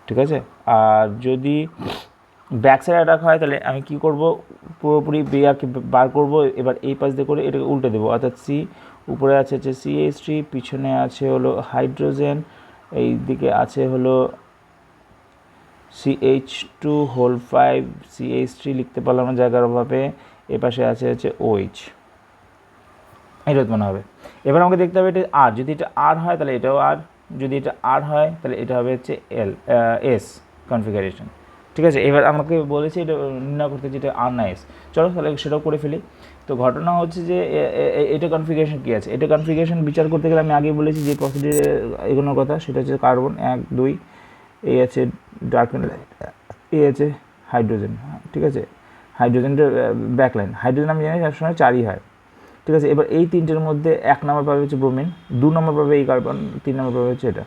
ঠিক আছে, আর যদি ব্যাক সাইড অ্যাটাক হয় তাহলে আমি কি করব, পুরোপুরি বিআরকে বার করব, এবার এই পাশ দিয়ে করে এটাকে উল্টে দেবো। অর্থাৎ C উপরে আছে হচ্ছে CH3, পিছনে আছে হলো হাইড্রোজেন, এই দিকে আছে হলো CH2 5 CH3 লিখতে পারলাম না জায়গার অভাবে, এ পাশে আছে হচ্ছে OH, এটা উৎপন্ন হবে। এবার আমাকে দেখতে হবে এটা R, যদি এটা R হয় তাহলে এটাও R, যদি এটা R হয় তাহলে এটা হবে হচ্ছে S কনফিগারেশন। ঠিক আছে, এবার আমাকে বলেছে এটা নির্ণয় করতে, যেটা R না S। চলো তাহলে সেটাও করে ফেলি। তো ঘটনা হচ্ছে যে এটা কনফিগারেশন কী আছে, এটা কনফিগারেশন বিচার করতে গেলে আমি আগেই বলেছি যে প্রসিডিউরে এগোনোর কথা, সেটা হচ্ছে কার্বন 1 2, এই আছে ডার্কেন লাইন, এই আছে হাইড্রোজেন। ঠিক আছে, হাইড্রোজেনটার ব্যাকলাইন, হাইড্রোজেন আমি জানি সবসময় 4ই হয়। ঠিক আছে, এবার এই তিনটের মধ্যে 1 নম্বর পাবে হচ্ছে ব্রোমিন, 2 নম্বর পাবে এই কার্বন, 3 নম্বর পাবে হচ্ছে এটা।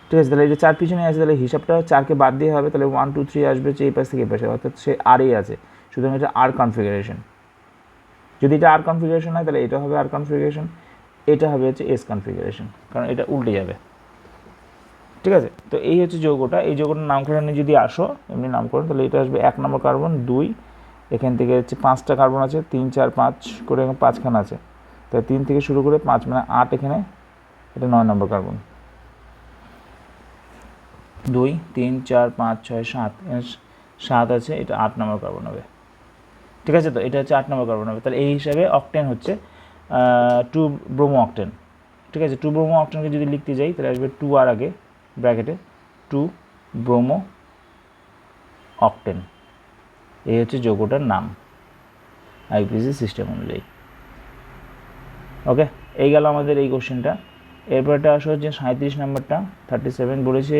ঠিক আছে, তাহলে এই যে 4 পিছনে আছে, তাহলে হিসাবটা 4কে বাদ দিয়ে হবে, তাহলে 1 2 3 আসবে হচ্ছে এই পাশ থেকে এই পাশে, অর্থাৎ সে আরই আছে। সুতরাং এটা R কনফিগারেশন। যদি এটা R কনফিগারেশন হয় তাহলে এটা হবে R কনফিগারেশন, এটা হবে হচ্ছে S কনফিগারেশন, কারণ এটা উল্টে যাবে। ঠিক আছে, তো এই হচ্ছে যৌগটা। এই যৌগটার নামকরণে যদি আসো এমনি নামকরণ, তাহলে এটা আসবে 1 নম্বর কার্বন 2, এখান থেকে হচ্ছে 5টা কার্বন আছে, 3 4 5 করে, এখন 5খান আছে, তাই 3 থেকে শুরু করে 5 মানে 8, এখানে এটা 9 নম্বর কার্বন, 2 3 4 5 6 7, 7 আছে, এটা 8 নম্বর কার্বন হবে। ঠিক আছে, তো এটা হচ্ছে 8 নম্বর কার্বন হবে। তাহলে এই হিসাবে অকটেন হচ্ছে 2 ব্রোমো অকটেন। ঠিক আছে, 2 ব্রোমো অকটেনকে যদি লিখতে যাই তাহলে আসবে 2R আগে ব্র্যাকেটে, 2 ব্রোমো অকটেন। এই হচ্ছে যৌগটার নাম আইপিসি সিস্টেম অনুযায়ী। ওকে, এই গেল আমাদের এই কোশ্চেনটা। এরপরটা আসা হচ্ছে 37 নম্বরটা, 37 বলেছে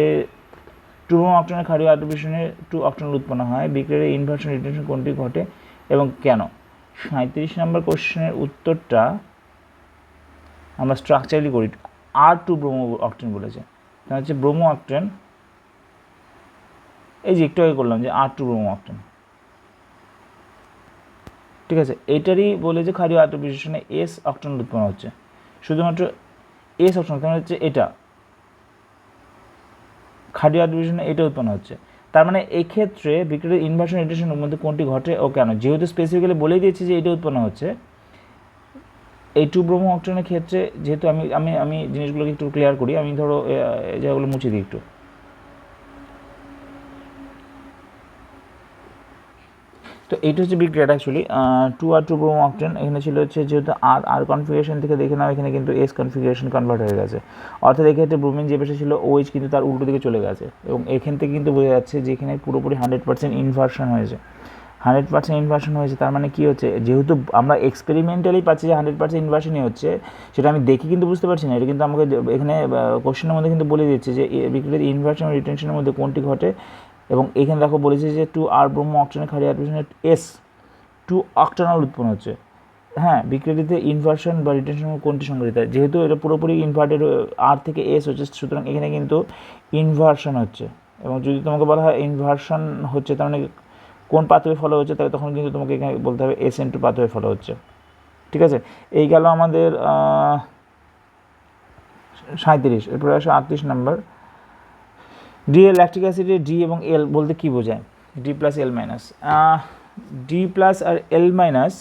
2 ব্রোমো অকটেনের ক্ষারীয় আদ্রবিশনে 2 অকটেন উৎপন্ন হয়, বিক্রিয়ার ইনভার্সন রিটেনশন কোনটি ঘটে এবং কেন। 37 নম্বর কোশ্চেনের উত্তরটা আমরা স্ট্রাকচারালি করি। R2 ব্রোমো অকটেন বলেছে, তাহলে হচ্ছে ব্রোমো অকটেন, এই যে একটু আগে করলাম যে R2 ব্রোমো অকটেন। ঠিক আছে, এটারই বলে যে ক্ষারীয় আদ্রবিশনে S অকটেন উৎপন্ন হচ্ছে, শুধুমাত্র S অকটেন, তাহলে হচ্ছে এটা ক্ষারীয় আদ্রবিশনে এটা উৎপন্ন হচ্ছে। তার মানে এই ক্ষেত্রে বিক্রিয়ার ইনভার্সন রিটেনশনের মধ্যে কোনটি ঘটে ও কেন। যেহেতু স্পেসিফিক্যালি বলেই দিয়েছি যে এটা উৎপন্ন হচ্ছে, এই 2 ব্রোমো অকটেনের ক্ষেত্রে যেহেতু আমি আমি আমি জিনিসগুলোকে একটু ক্লিয়ার করি, আমি ধরো এই জায়গাগুলো মুছে দিই একটু। তো এইটা হচ্ছে বিক্রিয়াটা অ্যাকচুয়ালি 2R2 ব্রোমো অকটেন, এখানে ছিল হচ্ছে যেহেতু R কনফিগারেশন থেকে দেখে নাও এখানে কিন্তু S কনফিগারেশন কনভার্ট হয়ে গেছে, অর্থাৎ এক্ষেত্রে ব্রোমিন যে পাশে ছিল OH কিন্তু তার উল্টো দিকে চলে গেছে, এবং এখান থেকে কিন্তু বোঝা যাচ্ছে যে এখানে পুরোপুরি 100% ইনভার্সন হয়েছে। 100% ইনভার্সন হয়েছে, তার মানে কী হচ্ছে, যেহেতু আমরা এক্সপেরিমেন্টালি পাচ্ছি যে 100% ইনভার্সনই হচ্ছে, সেটা আমি দেখি কিন্তু বুঝতে পারছি না, এটা কিন্তু আমাকে এখানে কোশ্চেনের মধ্যে কিন্তু বলে দিচ্ছে যে বিক্রিয়ার ইনভার্সন রিটেনশনের মধ্যে কোনটি ঘটে। এবং এখানে দেখো বলেছে যে 2R ব্রোমো অকটেনের ক্ষারীয় আদ্রবিশনে S 2 অক্টানল উৎপন্ন হচ্ছে। হ্যাঁ, বিক্রিয়াটিতে ইনভার্সন বা রিটেনশন কোনটি সংঘটিত হয়, যেহেতু এটা পুরোপুরি ইনভার্টেড R থেকে S হচ্ছে, সুতরাং এখানে কিন্তু ইনভার্সন হচ্ছে। এবং যদি তোমাকে বলা হয় ইনভার্সন হচ্ছে তার মানে কোন পাথওয়ে ফলো হচ্ছে, তাহলে তখন কিন্তু তোমাকে এখানে বলতে হবে SN2 পাথওয়ে ফলো হচ্ছে। ঠিক আছে, এই গেল আমাদের 37। এরপরে আসে 38 নম্বর। ডিএল ল্যাকটিক অ্যাসিডে ডি এবং এল বলতে কী বোঝায়, D plus L minus. D plus আর এল মাইনাস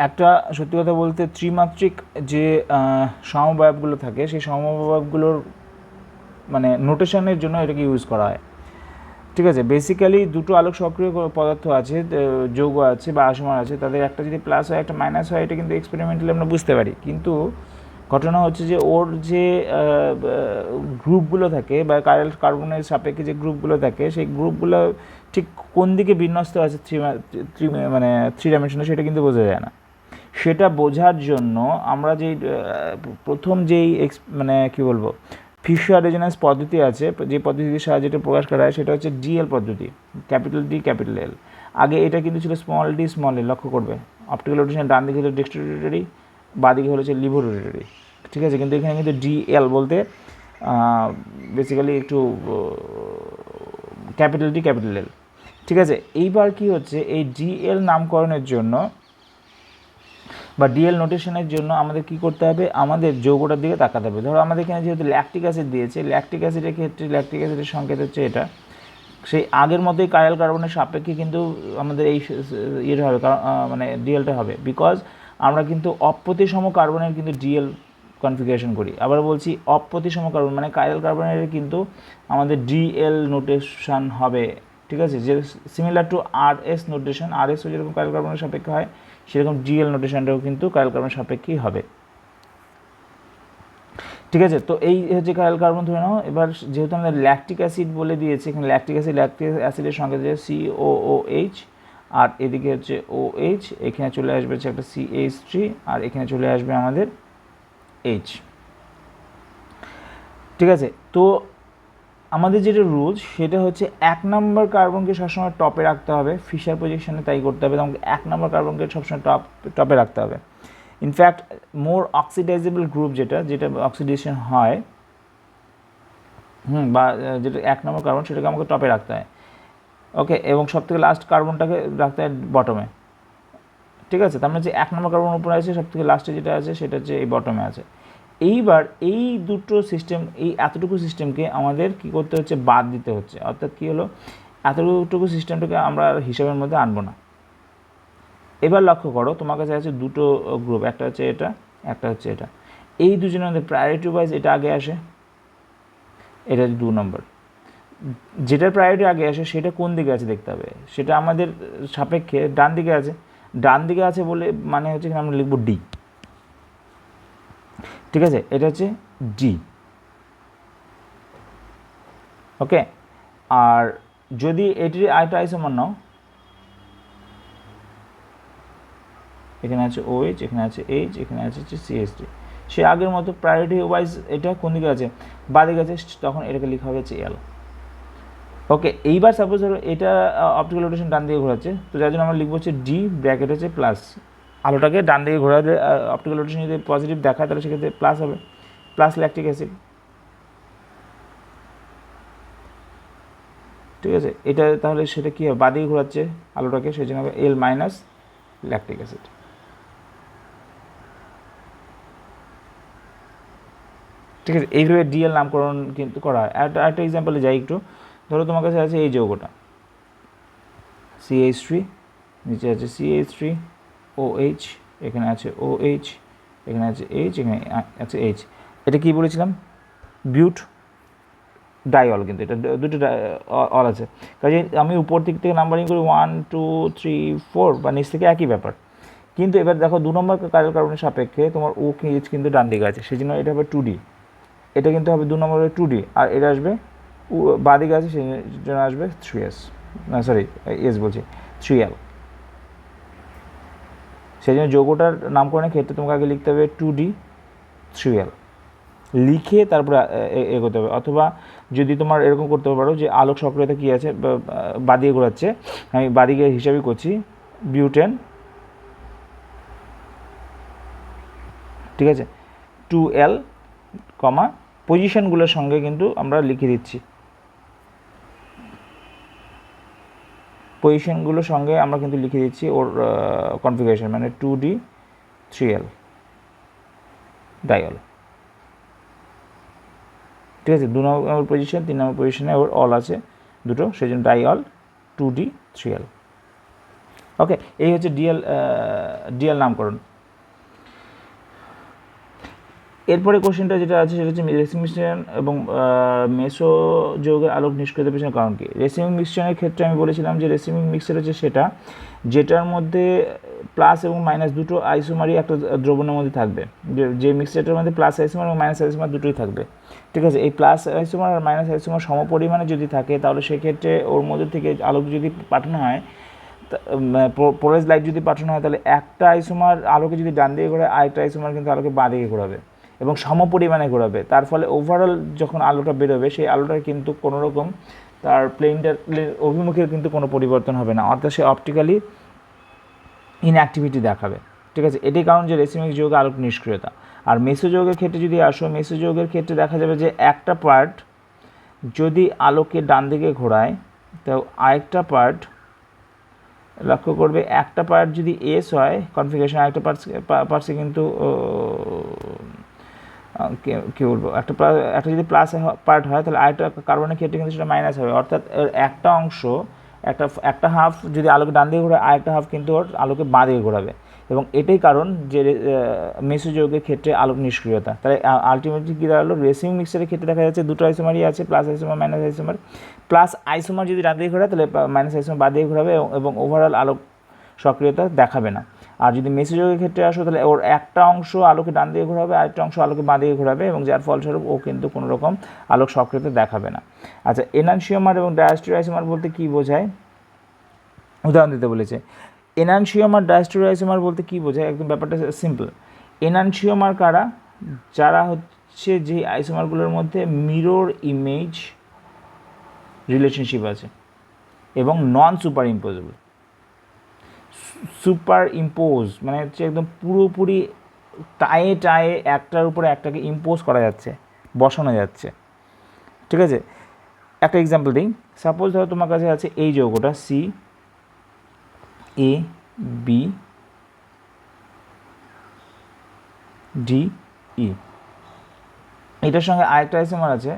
একটা সত্যি কথা বলতে ত্রিমাত্রিক যে সমবায়বগুলো থাকে সেই সমবায়বগুলোর মানে নোটেশনের জন্য এটাকে ইউজ করা হয়। ঠিক আছে, বেসিক্যালি দুটো আলোক সক্রিয় পদার্থ আছে, যৌগ আছে বা আসমান আছে, তাদের একটা যদি প্লাস হয় একটা মাইনাস হয়, এটা কিন্তু এক্সপেরিমেন্টালি আমরা বুঝতে পারি। কিন্তু ঘটনা হচ্ছে যে ওর যে গ্রুপগুলো থাকে বা কাইরাল কার্বনের সাপেক্ষে যে গ্রুপগুলো থাকে সেই গ্রুপগুলো ঠিক কোন দিকে বিন্যস্ত আছে মানে 3 ডাইমেনশনে সেটা কিন্তু বোঝা যায় না। সেটা বোঝার জন্য আমরা যেই প্রথম যেই মানে কী বলবো ফিশার রেজোন্যান্স পদ্ধতি আছে, যে পদ্ধতির সাহায্যে এটা প্রকাশ করা হয় সেটা হচ্ছে ডিএল পদ্ধতি, ক্যাপিটাল ডি ক্যাপিটাল এল। আগে এটা কিন্তু ছিল স্মল ডি স্মল এল। লক্ষ্য করবে অপটিক্যাল রোটেশন ডান দিকে হলো ডেক্সট্রোরোটারি, বাঁ দিকে হচ্ছে লিভো রোটারি, ঠিক আছে। কিন্তু এখানে কিন্তু ডিএল বলতে বেসিক্যালি একটু ক্যাপিটাল ডি ক্যাপিটাল এল, ঠিক আছে। এইবার কি হচ্ছে এই ডিএল নামকরণের জন্য বা ডিএল নোটেশনের জন্য আমাদের কি করতে হবে, আমাদের যৌগটার দিকে তাকাতে হবে। ধরো আমাদের এখানে যেহেতু ল্যাকটিক অ্যাসিড দিয়েছে, ল্যাকটিক অ্যাসিডের ক্ষেত্রে ল্যাকটিক অ্যাসিডের সংকেত হচ্ছে এটা। সেই আগের মতোই কাইরাল কার্বনের সাপেক্ষে কিন্তু আমাদের এই ইয়েটা হবে, মানে ডিএলটা হবে, বিকজ আমরা কিন্তু অপ্রতিসম কার্বনের কিন্তু ডিএল কনফিগারেশন করি। আবার বলছি অপ্রতিসম কার্বন মানে কাইরাল কার্বনের কিন্তু আমাদের ডিএল নোটেশন হবে, ঠিক আছে। যে similar to RS notation, RSO যেরকম কাইরাল কার্বনের সাপেক্ষে হয় সেরকম ডিএল নোটেশনটাও কিন্তু কাইরাল কার্বনের সাপেক্ষেই হবে, ঠিক আছে। তো এই হচ্ছে কাইরাল কার্বন ধরে নাও। এবার যেহেতু আমাদের ল্যাকটিক অ্যাসিড বলে দিয়েছে, এখানে ল্যাকটিক অ্যাসিডের সঙ্গে যে COOH আর এদিকে হচ্ছে OH, এখানে চলে আসবে হচ্ছে একটা CH3 আর এখানে চলে আসবে আমাদের H, ঠিক আছে। তো আমাদের যেটা রুলস সেটা হচ্ছে 1 নম্বর কার্বনকে সবসময় টপে রাখতে হবে। ফিশার পজিশনে তাই করতে হবে, আমাকে 1 নম্বর কার্বনকে সবসময় টপে রাখতে হবে। ইনফ্যাক্ট মোর অক্সিডাইজেবল গ্রুপ যেটা অক্সিডেশন হয় বা যেটা 1 নম্বর কার্বন সেটাকে আমাকে টপে রাখতে হয়, ওকে। এবং সবথেকে লাস্ট কার্বনটাকে রাখতে হয় বটমে, ঠিক আছে। তার মানে যে 1 নম্বর কার্বন উপরে আছে, সবথেকে লাস্টে যেটা আছে সেটা হচ্ছে এই বটমে আছে। এইবার এই দুটো সিস্টেম, এই এতটুকু সিস্টেমকে আমাদের কি করতে হচ্ছে, বাদ দিতে হচ্ছে। অর্থাৎ কী হলো, এতটুকু সিস্টেমটাকে আমরা হিসাবের মধ্যে আনবো না। এবার লক্ষ্য করো তোমার কাছে আছে দুটো গ্রুপ, একটা হচ্ছে এটা, একটা হচ্ছে এটা। এই দুজনের মধ্যে প্রায়োরিটি ওয়াইজ এটা আগে আসে, এটা হচ্ছে 2 নম্বর। যেটার প্রায়োরিটি আগে আসে সেটা কোন দিকে আছে দেখতে হবে, সেটা আমাদের সাপেক্ষে ডান দিকে আছে। ডান দিকে আছে বলে মানে হচ্ছে এখানে আমরা লিখব ডি, ঠিক আছে। এটা হচ্ছে ডি, ওকে। আর যদি এটির আরেকটা আইসোমার নাও, এখানে আছে OH, এখানে আছে H, এখানে আছে CH3, সে আগের মতো প্রায়োরিটি ওয়াইজ এটা কোন দিকে আছে, বাঁ দিকে আছে, তখন এটাকে লেখা হবে এল, ওকে। এইবার সাপোজ ধরো এটা অপটিক্যাল রোটেশন ডান দিকে ঘোরাচ্ছে, তো যার জন্য আমরা লিখবো হচ্ছে ডি ব্র্যাকেট হচ্ছে প্লাস। আলোটাকে ডান দিকে ঘোরালে অপটিক্যাল রোটেশন যদি পজিটিভ দেখায় তাহলে সেক্ষেত্রে প্লাস হবে, প্লাস ল্যাকটিক অ্যাসিড, ঠিক আছে। এটা তাহলে সেটা কী হবে, বাঁ দিকে ঘোরাচ্ছে আলোটাকে, সেই জন্য হবে এল মাইনাস ল্যাকটিক অ্যাসিড, ঠিক আছে। এইভাবে ডিএল নামকরণ কিন্তু করা হয়। একটা এক্সাম্পলে যাই একটু। ধরো তোমার কাছে আছে এই যৌগটা CH3, নিচে আছে CH3, OH, এখানে আছে OH, এখানে আছে H, এখানে আছে H। এটা কি বলেছিলাম, বিউট ডাইঅল, কিন্তু এটা দুটো অল আছে। কাজে আমি উপর দিক থেকে নাম্বারিং করি 1 2 3 4 বা নিচ থেকে একই ব্যাপার। কিন্তু এবার দেখো 2 নম্বর কাইরাল কার্বনের সাপেক্ষে তোমার OH কিন্তু ডান দিকে আছে, সেই জন্য এটা হবে 2D। এটা কিন্তু হবে 2 নম্বরের 2D, আর এটা আসবে বাঁ দিকে আছে সেই জন্য আসবে 3S, না সরি এস বলছি 3L। সেই জন্য যৌগটার নামকরণের ক্ষেত্রে তোমাকে আগে লিখতে হবে 2D 3L, লিখে তারপরে এগোতে হবে। অথবা যদি তোমার এরকম করতে পারো যে আলোক সক্রিয়তা কী আছে, বাঁ দিকে ঘোরাচ্ছে, আমি বাঁ দিকে হিসাবই করছি বিউটেন, ঠিক আছে, 2L, পজিশনগুলোর সঙ্গে কিন্তু আমরা লিখে দিচ্ছি, পজিশনগুলোর সঙ্গে আমরা কিন্তু লিখে দিচ্ছি ওর কনফিগারেশন, মানে 2D 3L ডাইঅল, ঠিক আছে। 2 নম্বর পজিশন, 3 নম্বর পজিশনে ওর অল আছে দুটো, সেই জন্য ডাইঅল 2D 3L, ওকে। এই হচ্ছে ডিএল নামকরণ। এরপরে কোশ্চেনটা যেটা আছে সেটা হচ্ছে রেসিং মিশ্রণ এবং মেসো যৌগের আলোক নিষ্ক্রিয়তার পেছনে কারণ কি। রেসিং মিশ্রণের ক্ষেত্রে আমি বলেছিলাম যে রেসিং মিক্সচার হচ্ছে সেটা যেটার মধ্যে প্লাস এবং মাইনাস দুটো আইসোমারই একটা দ্রবণের মধ্যে থাকবে, যে মিক্সচারটার মধ্যে প্লাস আইসোমার এবং মাইনাস আইসোমার দুটোই থাকবে। ঠিক আছে, এই প্লাস আইসোমার আর মাইনাস আইসোমার সমপরিমাণে যদি থাকে তাহলে সেক্ষেত্রে ওর মধ্যে থেকে আলোক যদি পাঠানো হয়, পোলারাইজড লাইট যদি পাঠানো হয়, তাহলে একটা আইসোমার আলোকে যদি ডান দিকে ঘোরায় আরেকটা আইসোমার কিন্তু আলোকে বাঁ দিকে ঘোরাবে এবং সমপরিমাণে ঘোরাবে। তার ফলে ওভারঅল যখন আলোটা বেরোবে সেই আলোটার কিন্তু কোনো রকম তার প্লেনটার অভিমুখের কিন্তু কোনো পরিবর্তন হবে না, অর্থাৎ সে অপটিক্যালি ইনঅ্যাক্টিভিটি দেখাবে। ঠিক আছে, এটাই কারণ যে রেসিমিক যৌগে আলোক নিষ্ক্রিয়তা। আর মেসো যৌগের ক্ষেত্রে যদি আসো, মেসো যৌগের ক্ষেত্রে দেখা যাবে যে একটা পার্ট যদি আলোকে ডান দিকে ঘোরায় তো আরেকটা পার্ট, লক্ষ্য করবে একটা পার্ট যদি এস হয় কনফিগারেশন, আরেকটা পার্টসে কিন্তু কী বলবো, একটা যদি প্লাস পার্ট হয় তাহলে আরেকটা কার্বনের ক্ষেত্রে কিন্তু সেটা মাইনাস হবে, অর্থাৎ একটা অংশ একটা হাফ যদি আলোকে ডান দিকে ঘোরায় আরেকটা হাফ কিন্তু ওর আলোকে বাঁ দিকে ঘোরাবে, এবং এটাই কারণ যে মেসো যৌগের ক্ষেত্রে আলোক নিষ্ক্রিয়তা। তাই আলটিমেটলি কী দাঁড়ালো, রেসিং মিক্সচারের ক্ষেত্রে দেখা যাচ্ছে দুটো আইসোমারই আছে, plus isomer minus isomer. Plus isomer যদি ডান দিকে ঘোরায় তাহলে মাইনাস আইসোমার বাঁ দিকে ঘোরাবে এবং ওভারঅল আলোক সক্রিয়তা দেখাবে না। আর যদি মেসো যৌগের ক্ষেত্রে আসো তাহলে ওর একটা অংশ আলোকে ডান দিকে ঘোরাবে, আরেকটা অংশ আলোকে বাঁ দিকে ঘোরাবে, এবং যার ফলস্বরূপ ও কিন্তু কোনো রকম আলোক সক্রিয়তা দেখাবে না। আচ্ছা, এনানসিওমার এবং ডায়াস্টেরিওমার বলতে কী বোঝায়, উদাহরণ দিতে বলেছে। এনানসিওমার ডায়াস্টেরিওমার বলতে কী বোঝায়, একদম ব্যাপারটা সিম্পল। এনানসিওমার কারা, যারা হচ্ছে যে আইসোমারগুলোর মধ্যে মিরর ইমেজ রিলেশনশিপ আছে এবং নন সুপার ইম্পোজেবল। সুপার ইম্পোজ মানে হচ্ছে একদম পুরোপুরি টায়ে একটার উপরে একটাকে ইম্পোজ করা যাচ্ছে, বসানো যাচ্ছে। ঠিক আছে, একটা এক্সাম্পল দিই। সাপোজ ধরো তোমার কাছে আছে এই যৌগটা C A B D E, এটার সঙ্গে আরেকটা আইসোমার আছে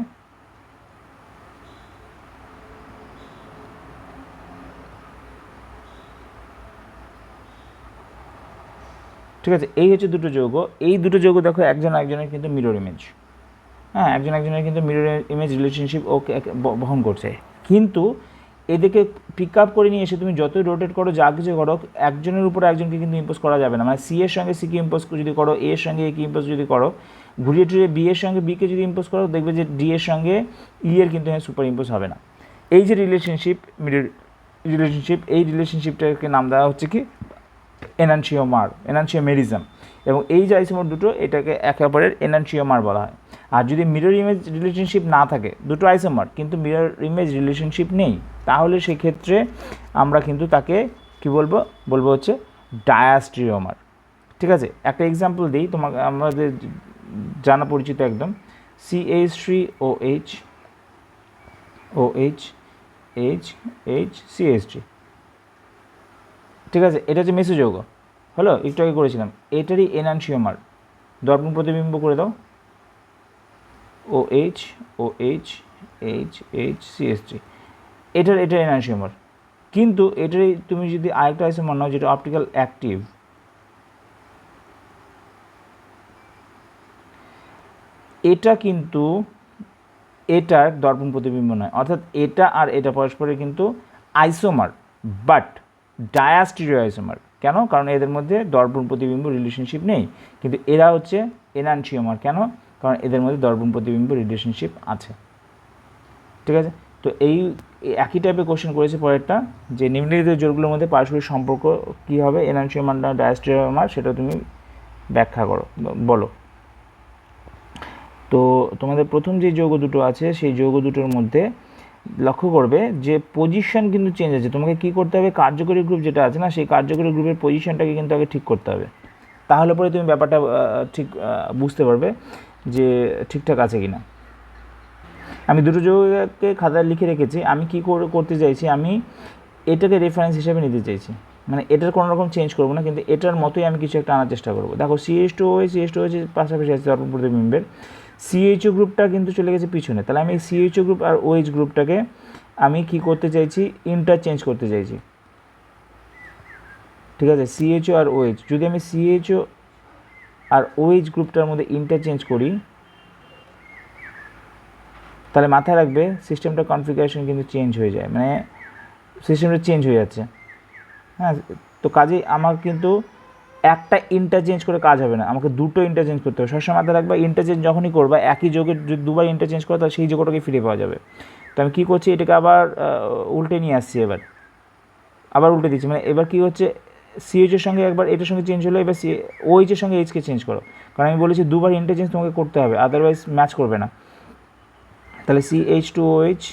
ঠিক আছে, এই হচ্ছে দুটো যৌগ। এই দুটো যৌগ দেখো একজন একজনের কিন্তু মিরর ইমেজ, হ্যাঁ, একজন একজনের কিন্তু মিরর ইমেজ রিলেশনশিপ ওকে বহন করছে, কিন্তু এদেরকে পিক আপ করে নিয়ে এসে তুমি যতই রোটেট করো যা কিছু করো একজনের উপর একজনকে কিন্তু ইম্পোজ করা যাবে না। মানে সি এর সঙ্গে সিকে ইম্পোজ যদি করো, এ এর সঙ্গে একে ইম্পোজ যদি করো, ঘুরিয়ে টুরিয়ে বি এর সঙ্গে বিকে যদি ইম্পোজ করো, দেখবে যে ডি এর সঙ্গে ই এর কিন্তু সুপার ইম্পোজ হবে না। এই যে রিলেশনশিপ, মিরর রিলেশনশিপ, এই রিলেশনশিপটাকে নাম দেওয়া হচ্ছে কি এনানসিওমেরিজম। এবং এই যে আইসোমার দুটো এটাকে একে অপরের এনানসিওমার বলা হয়। আর যদি মিরর ইমেজ রিলেশনশিপ না থাকে, দুটো আইসোমার কিন্তু মিরর ইমেজ রিলেশনশিপ নেই, তাহলে সেক্ষেত্রে আমরা কিন্তু তাকে কি বলবো হচ্ছে ডায়াস্টেরিওমার। ঠিক আছে, একটা এক্সাম্পল দিই তোমাকে, আমাদের জানা পরিচিত একদম, CH3OH OH CH3। ঠিক আছে, এটা হচ্ছে মেসো যৌগ, হলো একটু আগে করেছিলাম, এটারই এনানসিওমার। দর্পণ প্রতিবিম্ব করে দাও, OH OH CH3, এটার এনানসিওমার। কিন্তু এটারই তুমি যদি আরেকটা আইসোমার নাও যেটা অপটিক্যাল অ্যাক্টিভ, এটা কিন্তু এটার দর্পণ প্রতিবিম্ব নয়, অর্থাৎ এটা আর এটা পরস্পরের কিন্তু আইসোমার বাট ডায়াস্টেরিও আইসোমার। কেন? কারণ এদের মধ্যে দর্পণ প্রতিবিম্ব রিলেশনশিপ নেই, কিন্তু এরা হচ্ছে এনানসিওমার। কেন? কারণ এদের মধ্যে দর্পণ প্রতিবিম্ব রিলেশনশিপ আছে। ঠিক আছে, তো এই একই টাইপের কোশ্চেন করেছে পরেরটা, যে নিম্নলিখিত জোড়গুলোর মধ্যে পারস্পরিক সম্পর্ক কী হবে এনানসিওমার না ডায়াস্টেরিওমার, সেটা তুমি ব্যাখ্যা করো, বলো। তো তোমাদের প্রথম যে যৌগ দুটো আছে সেই যৌগ দুটোর মধ্যে লক্ষ্য করবে যে পজিশন কিন্তু চেঞ্জ আছে। তোমাকে কি করতে হবে, কার্যকরী গ্রুপ যেটা আছে না, সেই কার্যকরী গ্রুপের পজিশনটাকে কিন্তু আগে ঠিক করতে হবে, তাহলে পরে তুমি ব্যাপারটা ঠিক বুঝতে পারবে যে ঠিকঠাক আছে কি না। আমি দুটো যৌগকে খাতায় লিখে রেখেছি, আমি কি করতে চাইছি, আমি এটাকে রেফারেন্স হিসেবে নিতে চাইছি, মানে এটার কোনো রকম চেঞ্জ করবো না, কিন্তু এটার মতোই আমি কিছু একটা আনার চেষ্টা করবো। দেখো CH2OH পাশাপাশি আছে দর্পণ প্রতিবিম্বের, CHO গ্রুপটা কিন্তু চলে গেছে পিছনে, তাহলে আমি CHO গ্রুপ আর OH গ্রুপটাকে আমি কি করতে চাইছি, ইন্টারচেঞ্জ করতে চাইছি। ঠিক আছে, CHO আর OH, যদি আমি CHO আর OH গ্রুপটার মধ্যে ইন্টারচেঞ্জ করি, তাহলে মাথায় রাখবে সিস্টেমটা কনফিগারেশন কিন্তু চেঞ্জ হয়ে যায়, মানে সিস্টেমটা চেঞ্জ হয়ে যাচ্ছে। হ্যাঁ, তো কাজেই আমার কিন্তু একটা ইন্টারচেঞ্জ করে কাজ হবে না, আমাকে দুটো ইন্টারচেঞ্জ করতে হবে। সবসময় মাথায় রাখবা ইন্টারচেঞ্জ যখনই করবা একই যোগের যদি দুবার ইন্টারচেঞ্জ করো তাহলে সেই যোগটাকে ফিরে পাওয়া যাবে। তো আমি কী করছি, এটাকে আবার উল্টে নিয়ে আসছি, আবার উল্টে দিচ্ছি, মানে এবার কী হচ্ছে সিএইচের সঙ্গে একবার এটার সঙ্গে চেঞ্জ হলো, এবার ওইচের সঙ্গে এইচকে চেঞ্জ করো, কারণ আমি বলেছি দুবার ইন্টারচেঞ্জ তোমাকে করতে হবে, আদারওয়াইজ ম্যাচ করবে না। তাহলে CH2OH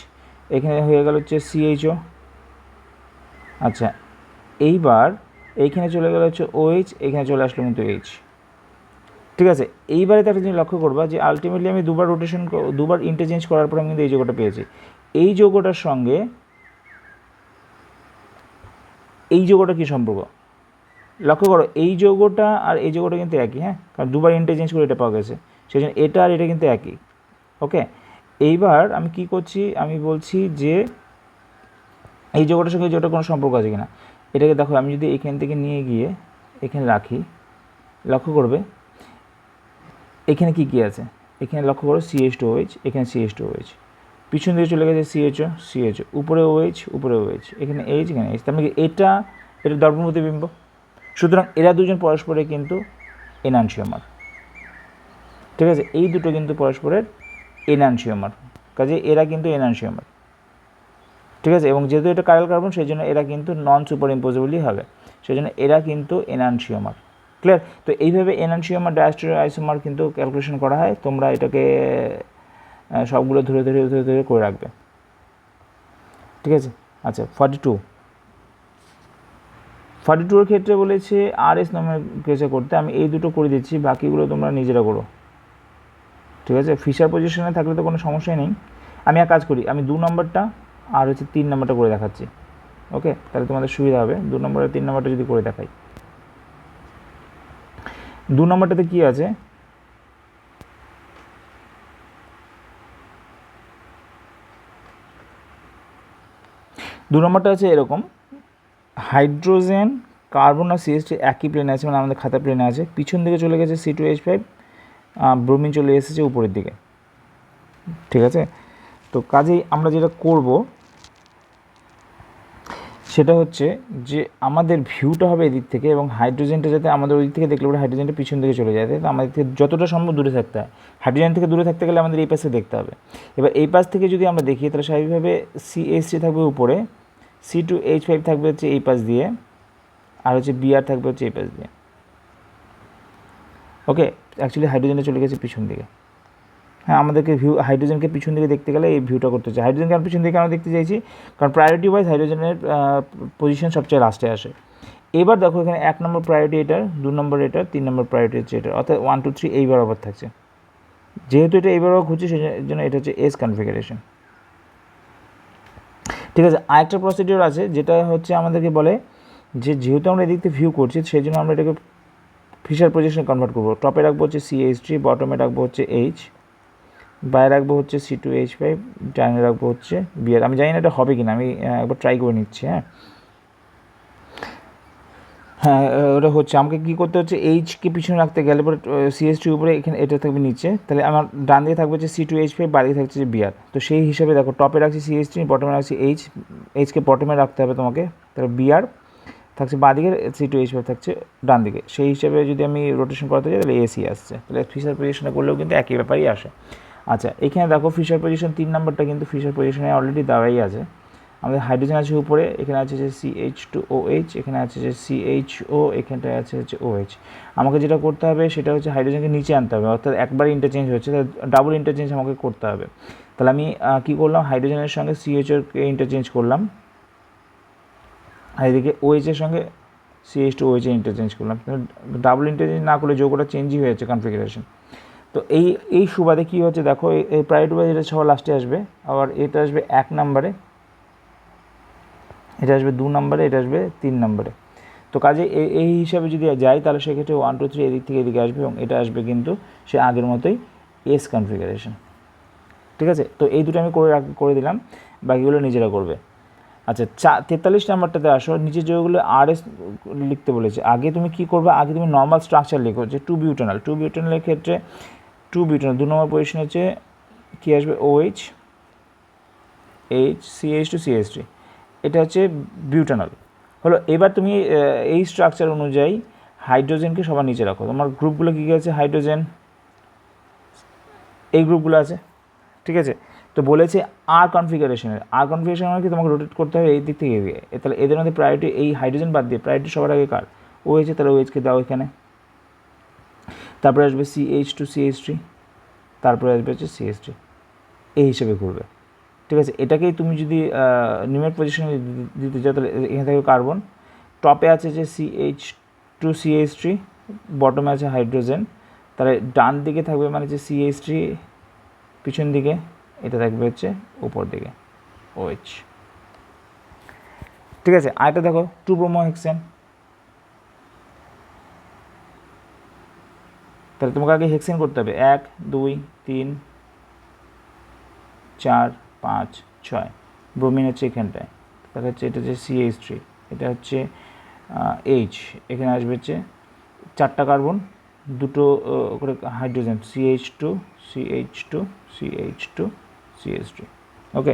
এখানে হয়ে গেল হচ্ছে CHO। আচ্ছা, এইবার এইখানে চলে গেল হচ্ছে OH, এখানে চলে আসলো কিন্তু H। ঠিক আছে, এইবারে তো একটা জিনিস লক্ষ্য করবা যে আলটিমেটলি আমি দুবার ইন্টারচেঞ্জ করার পর আমি কিন্তু এই যৌগটা পেয়েছি। এই যৌগটার সঙ্গে এই যৌগটা কী সম্পর্ক লক্ষ্য করো, এই যৌগটা আর এই যৌগটা কিন্তু একই। হ্যাঁ, কারণ দুবার ইন্টারচেঞ্জ করে এটা পাওয়া গেছে, সেই জন্য এটা আর এটা কিন্তু একই। ওকে, এইবার আমি কি করছি, আমি বলছি যে এই যৌগটার সঙ্গে যৌগটার কোনো সম্পর্ক আছে কিনা এটাকে দেখো। আমি যদি এখান থেকে নিয়ে গিয়ে এখানে রাখি, লক্ষ্য করবে এখানে কি কি আছে, এখানে লক্ষ্য করো CH2OH, এখানে CH2OH, পিছন দিকে চলে গেছে CHO, উপরে OH, উপরে OH, এখানে H, এখানে H, তার মানে এটা দর্পণ প্রতিবিম্ব। সুতরাং এরা দুজন পরস্পরের কিন্তু এনানসিওমার। ঠিক আছে, এই দুটো কিন্তু পরস্পরের এনানসিওমার, কাজে এরা কিন্তু এনানসিওমার। ঠিক আছে, এবং যেহেতু এটা কার্বন কার্বন সেই জন্য এরা কিন্তু নন সুপার ইম্পোজেবলই হবে, সেই জন্য এরা কিন্তু এনানসিওমার। ক্লিয়ার? তো এইভাবে এনানসিওমার ডায়াস্টেরিক আইসোমার কিন্তু ক্যালকুলেশন করা হয়, তোমরা এটাকে সবগুলো ধরে ধরে ধরে ধরে করে রাখবে। ঠিক আছে, আচ্ছা 42 ক্ষেত্রে বলেছে RS নামের কেসে করতে, আমি এই দুটো করে দিচ্ছি, বাকিগুলো তোমরা নিজেরা করো। ঠিক আছে, ফিশার পজিশনে থাকলে তো কোনো সমস্যাই নেই। আমি এক কাজ করি, আমি 2 নম্বরটা আর হচ্ছে 3 নম্বরটা করে দেখাচ্ছি। ওকে, তাহলে তোমাদের সুবিধা হবে। 2 নম্বর আর 3 নম্বরটা যদি করে দেখাই, 2 নম্বরটাতে কী আছে, দু নম্বরটা আছে এরকম, হাইড্রোজেন কার্বন আর CH3 একই প্লেনে আছে, মানে আমাদের খাতা প্লেনে আছে, পিছন দিকে চলে গেছে C2H5, ব্রোমিন চলে এসেছে উপরের দিকে। ঠিক আছে, তো কাজেই আমরা যেটা করব সেটা হচ্ছে যে আমাদের ভিউটা হবে এদিক থেকে, এবং হাইড্রোজেনটা যাতে আমাদের ওই দিক থেকে দেখলে পরে হাইড্রোজেনটা পিছন দিকে চলে যায়, তাই তো আমাদের থেকে যতটা সম্ভব দূরে থাকতে হয়। হাইড্রোজেন থেকে দূরে থাকতে গেলে আমাদের এই পাশে দেখতে হবে। এবার এই পাশ থেকে যদি আমরা দেখি তাহলে স্বাভাবিকভাবে CH3 থাকবে উপরে, C2H5 থাকবে হচ্ছে এই পাশ দিয়ে, আর হচ্ছে Br থাকবে হচ্ছে এই পাশ দিয়ে। ওকে, অ্যাকচুয়ালি হাইড্রোজেনটা চলে গেছে পিছন দিকে। হ্যাঁ, আমাদেরকে হাইড্রোজেনকে পিছন দিকে দেখতে গেলে এই ভিউটা করতে চাই। হাইড্রোজেনকে আমি পিছন দিকে কেন দেখতে চাইছি, কারণ প্রায়োরিটি ওয়াইজ হাইড্রোজেনের পজিশন সবচেয়ে লাস্টে আসে। এবার দেখো এখানে 1 নম্বর প্রায়োরিটি এটার, 2 নম্বর এটার, 3 নম্বর প্রায়োরিটি হচ্ছে এটার, অর্থাৎ 1 2 3 এই বরাবর থাকছে। যেহেতু এটা এই বরাবর ঘুরছে সেই জন্য এটা হচ্ছে S কনফিগারেশন। ঠিক আছে, আরেকটা প্রসিডিওর আছে যেটা হচ্ছে আমাদেরকে বলে যে যেহেতু আমরা এদিক থেকে ভিউ করছি সেই জন্য আমরা এটাকে ফিশার পজিশনে কনভার্ট করবো। টপে রাখবো হচ্ছে CH3, বটমে রাখবো হচ্ছে H, বাইরে রাখবো হচ্ছে C2H5, ডাইনে রাখবো হচ্ছে Br। আমি জানি না এটা হবে কিনা, আমি একবার ট্রাই করে নিচ্ছি। হ্যাঁ, ওটা হচ্ছে, আমাকে কী করতে হচ্ছে, এইচকে পিছনে রাখতে গেলে পরে CH3 উপরে, এখানে এটা থাকবে নিচে, তাহলে আমার ডান দিকে থাকবে হচ্ছে C2H5, বাঁ দিকে থাকছে Br। তো সেই হিসাবে দেখো টপে রাখছি CH3, বটমে রাখছি এইচকে বটমে রাখতে হবে তোমাকে, তাহলে Br থাকছে বাঁ দিকে, C2H5 থাকছে ডান দিকে। সেই হিসাবে যদি আমি রোটেশন করতে যাই তাহলে AC আসছে, তাহলে ফিশার পজিশনে করলেও কিন্তু একই ব্যাপারই আসে। আচ্ছা, এখানে দেখো ফিশার পজিশন 3 নম্বরটা কিন্তু ফিশার পজিশনে অলরেডি দেওয়াই আছে। আমাদের হাইড্রোজেন আছে উপরে, এখানে আছে যে CH2OH, এখানে আছে যে CHO, এখানটায় আছে হচ্ছে OH। আমাকে যেটা করতে হবে সেটা হচ্ছে হাইড্রোজেনকে নিচে আনতে হবে, অর্থাৎ একবার ইন্টারচেঞ্জ হচ্ছে, তাহলে ডাবল ইন্টারচেঞ্জ আমাকে করতে হবে। তাহলে আমি কী করলাম, হাইড্রোজেনের সঙ্গে CHOকে ইন্টারচেঞ্জ করলাম, আর এদিকে OH এর সঙ্গে CH2OH ইন্টারচেঞ্জ করলাম। ডাবল ইন্টারচেঞ্জ না করলে যৌগটা চেঞ্জই হয়েছে কনফিগারেশন। তো এই সুবাদে কী হচ্ছে দেখো, এই প্রায়োরিটি ওয়াইজ এটা সবার লাস্টে আসবে, আবার এটা আসবে 1 নম্বরে, এটা আসবে 2 নম্বরে, এটা আসবে 3 নম্বরে। তো কাজে এই হিসাবে যদি যাই তাহলে সেক্ষেত্রে 1 2 3 এদিক থেকে এদিকে আসবে, এবং এটা আসবে কিন্তু সে আগের মতোই S কনফিগারেশন। ঠিক আছে, তো এই দুটো আমি করে দিলাম, বাকিগুলো নিজেরা করবে। আচ্ছা 43 নাম্বারটাতে আসো, নিচে যেগুলো আরএস লিখতে বলেছে, আগে তুমি কি করবে, আগে তুমি নর্মাল স্ট্রাকচার লিখো যে 2 বিউটানল। 2 বিউটানলের ক্ষেত্রে 2 বিউটানল 2 নম্বর পজিশন হচ্ছে কী আসবে, OH CH2 CH3, এটা হচ্ছে বিউটানল হলো। এবার তুমি এই স্ট্রাকচার অনুযায়ী হাইড্রোজেনকে সবার নিচে রাখো। তোমার গ্রুপগুলো কী কী আছে, হাইড্রোজেন এই গ্রুপগুলো আছে, ঠিক আছে। তো বলেছে আর কনফিগারেশনের, আর কনফিগারেশন মানে কি, তোমাকে রোটেট করতে হবে এই দিক থেকে এদিকে। তাহলে এদের মধ্যে প্রায়োরিটি, এই হাইড্রোজেন বাদ দিয়ে প্রায়োরিটি সবার আগে কার, OH, তাহলে OH-কে দাও এখানে। তারপরে আসবে CH2 CH3, তারপরে আসবে হচ্ছে CH3, এই হিসেবে ঘুরবে, ঠিক আছে। এটাকেই তুমি যদি নিউমেরিক পজিশনে দিতে চাও, তাহলে এখান থেকে কার্বন, টপে আছে যে CH2 CH3, বটমে আছে হাইড্রোজেন, তাহলে ডান দিকে থাকবে মানে যে CH3, পিছন দিকে এটা থাকবে হচ্ছে উপর দিকে OH, ঠিক আছে। আরেকটা দেখো 2 ব্রোমোহেক্সেন, তাহলে তোমাকে আগে হেক্সেন করতে হবে, 1 2 3 4 5 6, ব্রোমিন হচ্ছে এখানটায়, তাহলে হচ্ছে এটা হচ্ছে CH3, এটা হচ্ছে H, এখানে আসবে হচ্ছে 4টা কার্বন, 2টো করে hydrogen, CH2 CH2 CH2 CH3, ওকে।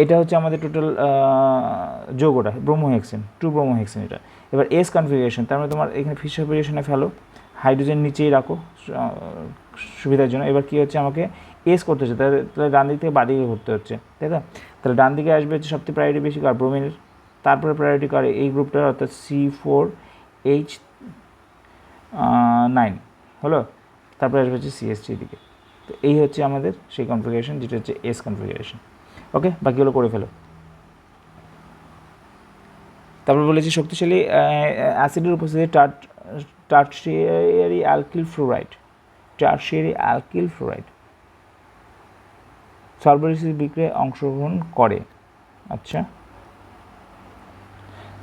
এটা হচ্ছে আমাদের টোটাল যৌগটা ব্রোমোহেক্সেন, 2 ব্রোমোহেক্সেন এটা। এবার এস কনফিগারেশন, তার মানে তোমার এখানে ফিশার পজিশনে ফেলো, হাইড্রোজেন নিচেই রাখো সুবিধার জন্য। এবার কী হচ্ছে, আমাকে এস করতে হচ্ছে, তাহলে ডান দিক থেকে বাদিকে ঘুরতে হচ্ছে, তাই তো। তাহলে ডান দিকে আসবে হচ্ছে সবথেকে প্রায়োরিটি বেশি কার, ব্রোমিনের, তারপরে প্রায়োরিটি কার এই গ্রুপটার, অর্থাৎ C4H9 হলো, তারপরে আসবে হচ্ছে CH3 দিকে। তো এই হচ্ছে আমাদের সেই কনফিগারেশন, যেটা হচ্ছে এস কনফিগারেশন, ওকে। বাকিগুলো করে ফেলো। তারপর বলেছি শক্তিশালী অ্যাসিডের উপস্থিতি tertiary alkyl fluoride, tertiary alkyl fluoride solvency বিক্রিয়ায় অংশগ্রহণ করে। আচ্ছা,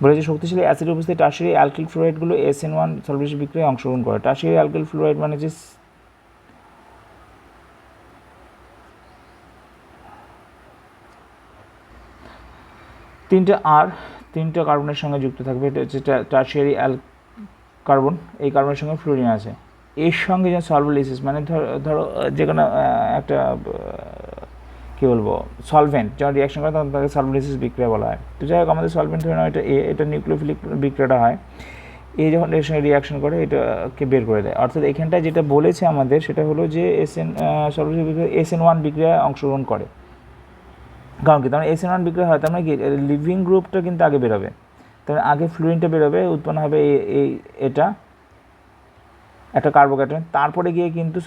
বলেছে শক্তিশালী অ্যাসিডের উপস্থিতি টার্সিয়ারি অ্যালকিল ফ্লোরাইডগুলো SN1 সলভেন্সি বিক্রিয়ায় অংশগ্রহণ করে। টার্সিয়ারি অ্যালকিল ফ্লোরাইড মানে যে তিনটা কার্বনের সঙ্গে যুক্ত থাকবে, এটা হচ্ছে টার্সিয়ারি কার্বন, এই কার্বনের সঙ্গে ফ্লোরিন আছে। এর সঙ্গে যে সলভোলাইসিস মানে ধরো যে কোনো একটা কী বলবো সলভেন্ট যখন রিয়াকশন করে তখন তাকে সলভোলাইসিস বিক্রিয়া বলা হয়। তো যাই হোক, আমাদের সলভেন্ট ধরে নাও এটা এটা নিউক্লিওফিলিক বিক্রিয়াটা হয়, এই যখন এর সঙ্গে রিয়াকশন করে এটাকে বের করে দেয়। অর্থাৎ এখানটায় যেটা বলেছে আমাদের সেটা হলো যে সলভোলাইসিস বিক্রিয়া SN1 বিক্রিয়ায় অংশগ্রহণ করে। কারণ কি, তার মানে SN1 বিক্রিয়া হয়, তার মানে কি লিভিং গ্রুপটা কিন্তু আগে বেরোবে, তার মানে আগে ফ্লুরিনটা বেরোবে, উৎপন্ন হবে এটা একটা কার্বোক্যাটায়ন, তারপরে গিয়ে কিন্তু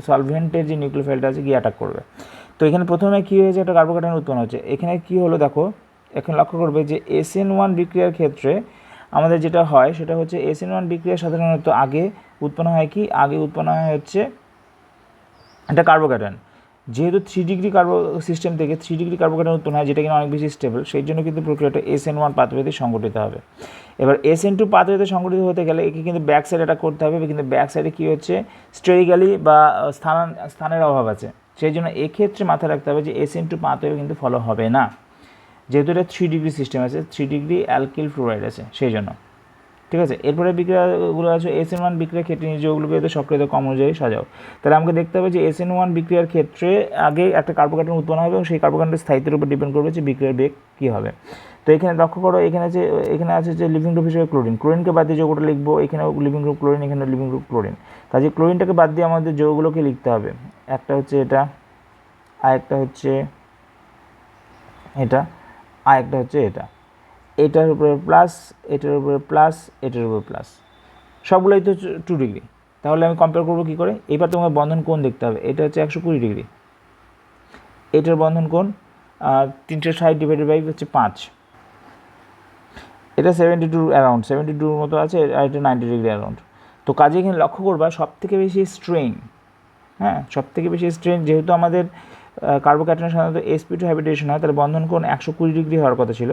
সলভেন্টের যে নিউক্লিওফাইলটা আছে গিয়ে অ্যাটাক করবে। তো এখানে প্রথমে কী হয়েছে, একটা কার্বোক্যাটায়ন উৎপন্ন হচ্ছে। এখানে কি হলো দেখো, এখন লক্ষ্য করবে যে SN1 বিক্রিয়ার ক্ষেত্রে আমাদের যেটা হয় সেটা হচ্ছে SN1 বিক্রিয়া সাধারণত আগে উৎপন্ন হয় কি, আগে উৎপন্ন হয় হচ্ছে একটা কার্বোক্যাটায়ন। যেহেতু 3 ডিগ্রি সিস্টেম থেকে 3 ডিগ্রি কার্বোক্যাটায়ন উৎপন্ন হয়, যেটা কিনা অনেক বেশি স্টেবল, সেই জন্য কিন্তু প্রক্রিয়াটা SN1 পাথওয়েতে সংগঠিত হবে। এবার SN2 পাথওয়েতে সংগঠিত হতে গেলে একে কিন্তু ব্যাক সাইড এটা করতে হবে, কিন্তু ব্যাক সাইডে কী হচ্ছে, স্টেরিক্যালি বা স্থানের অভাব আছে, সেই জন্য এক্ষেত্রে মাথায় রাখতে হবে যে SN2 পাথওয়ে কিন্তু ফলো হবে না, যেহেতু এটা 3 ডিগ্রি সিস্টেম আছে, 3 ডিগ্রি অ্যালকিল ফ্লোরাইড আছে সেই জন্য, ঠিক আছে। এরপরে বিক্রিয়াগুলো আছে SN1 বিক্রিয়ার ক্ষেত্রে নিজ যৌগগুলোকে এতে সক্রিয়তা কম অনুযায়ী সাজাও। তাহলে আমাকে দেখতে হবে যে SN1 বিক্রিয়ার ক্ষেত্রে আগে একটা কার্বোক্যাটায়ন উৎপন্ন হবে এবং সেই কার্বোক্যাটায়নের স্থায়িত্বের উপর ডিপেন্ড করবে যে বিক্রিয়ার বেগ কী হবে। তো এখানে লক্ষ্য করো, এখানে আছে যে লিভিং গ্রুপ হিসেবে ক্লোরিনকে বাদ দিয়ে যৌগটা লিখবো, এখানেও লিভিং গ্রুপ ক্লোরিন, এখানে লিভিং গ্রুপ ক্লোরিন, কাজে ক্লোরিনটাকে বাদ দিয়ে আমাদের যৌগগুলোকে লিখতে হবে। একটা হচ্ছে এটা, আর একটা হচ্ছে এটা, আর একটা হচ্ছে এটা, এটার উপরে প্লাস, এটার উপরে প্লাস, এটার উপরে প্লাস, সবগুলোই তো 2 ডিগ্রি। তাহলে আমি কম্পেয়ার করবো কী করে, এবার তোমার বন্ধন কোণ দেখতে হবে, এটা হচ্ছে 120 ডিগ্রি, এটার বন্ধন কোণ 360 ডিভাইডেড বাই হচ্ছে 5, এটা 72 অ্যারাউন্ড 72 মতো আছে, আর এটা 90 ডিগ্রি অ্যারাউন্ড। তো কাজে এখানে লক্ষ্য করবা সবথেকে বেশি স্ট্রেন, হ্যাঁ সবথেকে বেশি স্ট্রেন, যেহেতু আমাদের কার্বোক্যাটায়নের সাধারণত sp2 হ্যাবিটেশন হয়, তাহলে বন্ধন কোণ 120 ডিগ্রি হওয়ার কথা ছিল,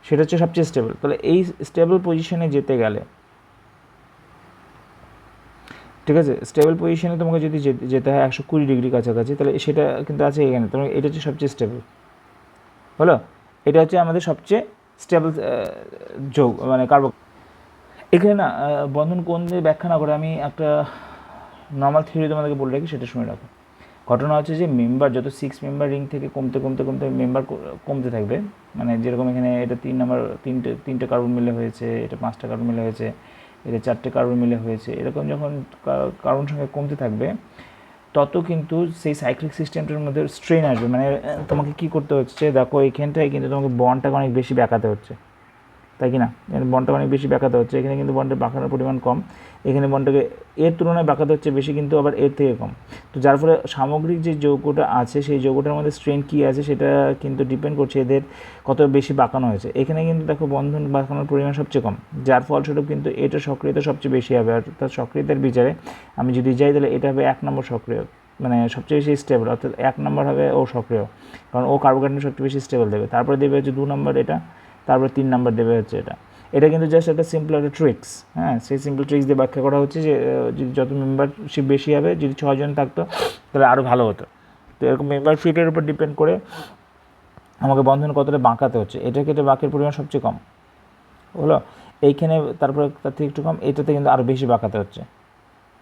সেটা হচ্ছে সবচেয়ে স্টেবল। তাহলে এই স্টেবল পজিশনে যেতে গেলে, ঠিক আছে, স্টেবল পজিশনে তোমাকে যদি যেতে হয় 120 ডিগ্রি কাছাকাছি, তাহলে সেটা কিন্তু আছে এখানে, তোমার এটা হচ্ছে সবচেয়ে স্টেবল হলো। এটা হচ্ছে আমাদের সবচেয়ে স্টেবল যৌগ মানে কার্বন। এখানে না বন্ধন কোণ দিয়ে ব্যাখ্যা না করে আমি একটা নর্মাল থিওরি তোমাদেরকে বলে রাখি, সেটা শুনে রাখো। ঘটনা হচ্ছে যে মেম্বার যত 6 মেম্বার রিং থেকে কমতে কমতে কমতে মেম্বার কমতে থাকবে, মানে যেরকম এখানে এটা 3 নাম্বার তিনটে কার্বন মিলে হয়েছে, এটা 5টা কার্বন মিলে হয়েছে, এটা 4টে কার্বন মিলে হয়েছে, এরকম যখন কার্বন সংখ্যা কমতে থাকবে তত কিন্তু সেই সাইক্লিক সিস্টেমটার মধ্যে স্ট্রেন আসবে। মানে তোমাকে কী করতে হচ্ছে, দেখো এইখানটায় কিন্তু তোমাকে বন্ডটাকে অনেক বেশি ব্যাকাতে হচ্ছে, তাই কি না? এখানে বন্ডটা অনেক বেশি ব্যাকাতে হচ্ছে, এখানে কিন্তু বন্ডের বাঁকানোর পরিমাণ কম, এখানে বন্ডটাকে এর তুলনায় ব্যাকাতে হচ্ছে বেশি, কিন্তু আবার এর থেকে কম। তো যার ফলে সামগ্রিক যে যৌগটা আছে সেই যৌগটার মধ্যে স্ট্রেন কী আছে সেটা কিন্তু ডিপেন্ড করছে এদের কত বেশি বাঁকানো হয়েছে। এখানে কিন্তু দেখো বন্ধন বাঁকানোর পরিমাণ সবচেয়ে কম, যার ফলস্বরূপ কিন্তু এটা সক্রিয়তা সবচেয়ে বেশি হবে। আর তার সক্রিয়তার বিচারে আমি যদি যাই তাহলে এটা হবে 1 নম্বর সক্রিয়, মানে সবচেয়ে বেশি স্টেবল, অর্থাৎ 1 নম্বর হবে ও সক্রিয়, কারণ ও কার্বোকার্বন সবচেয়ে বেশি স্টেবল দেবে। তারপরে দেবে হচ্ছে 2 নম্বর এটা, তারপরে 3 নাম্বার দেবে হচ্ছে এটা। এটা কিন্তু জাস্ট একটা সিম্পল একটা ট্রিক্স, হ্যাঁ, সেই সিম্পল ট্রিক্স দিয়ে ব্যাখ্যা করা হচ্ছে যে যদি যত মেম্বারশিপ বেশি হবে, যদি 6 জন থাকতো তাহলে আরও ভালো হতো। তো এরকম মেম্বারশিপের উপর ডিপেন্ড করে আমাকে বন্ধন কতটা বাঁকাতে হচ্ছে। এটাকে এটা বাঁকের পরিমাণ সবচেয়ে কম হলো, এইখানে তারপরে তার থেকে একটু কম, এটাতে কিন্তু আরও বেশি বাঁকাতে হচ্ছে।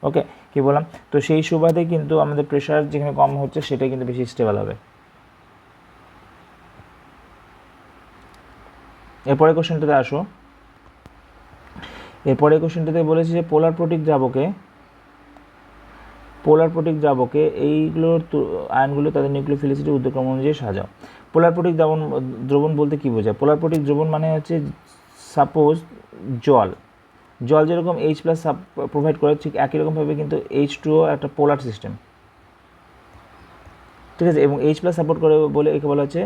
ওকে, কী বললাম? তো সেই সুবাদে কিন্তু আমাদের প্রেশার যেখানে কম হচ্ছে সেটাই কিন্তু বেশি স্টেবল হবে। এরপরে কোশ্চেনটাতে আসো। এরপরে কোশ্চেনটাতে বলেছে যে পোলার প্রোটিক দ্রাবকে এইগুলোর আয়নগুলো তাদের নিউক্লিওফিলিসিটি ঊর্ধ্বক্রম অনুযায়ী সাজাও। পোলার প্রোটিক দ্রবণ বলতে কী বোঝায়? পোলার প্রোটিক দ্রবণ মানে হচ্ছে সাপোজ জল যেরকম H+ প্রোভাইড করে, ঠিক একই রকমভাবে কিন্তু H2O একটা পোলার সিস্টেম, ঠিক আছে, এবং H+ সাপোর্ট করে বলে একে বলা হচ্ছে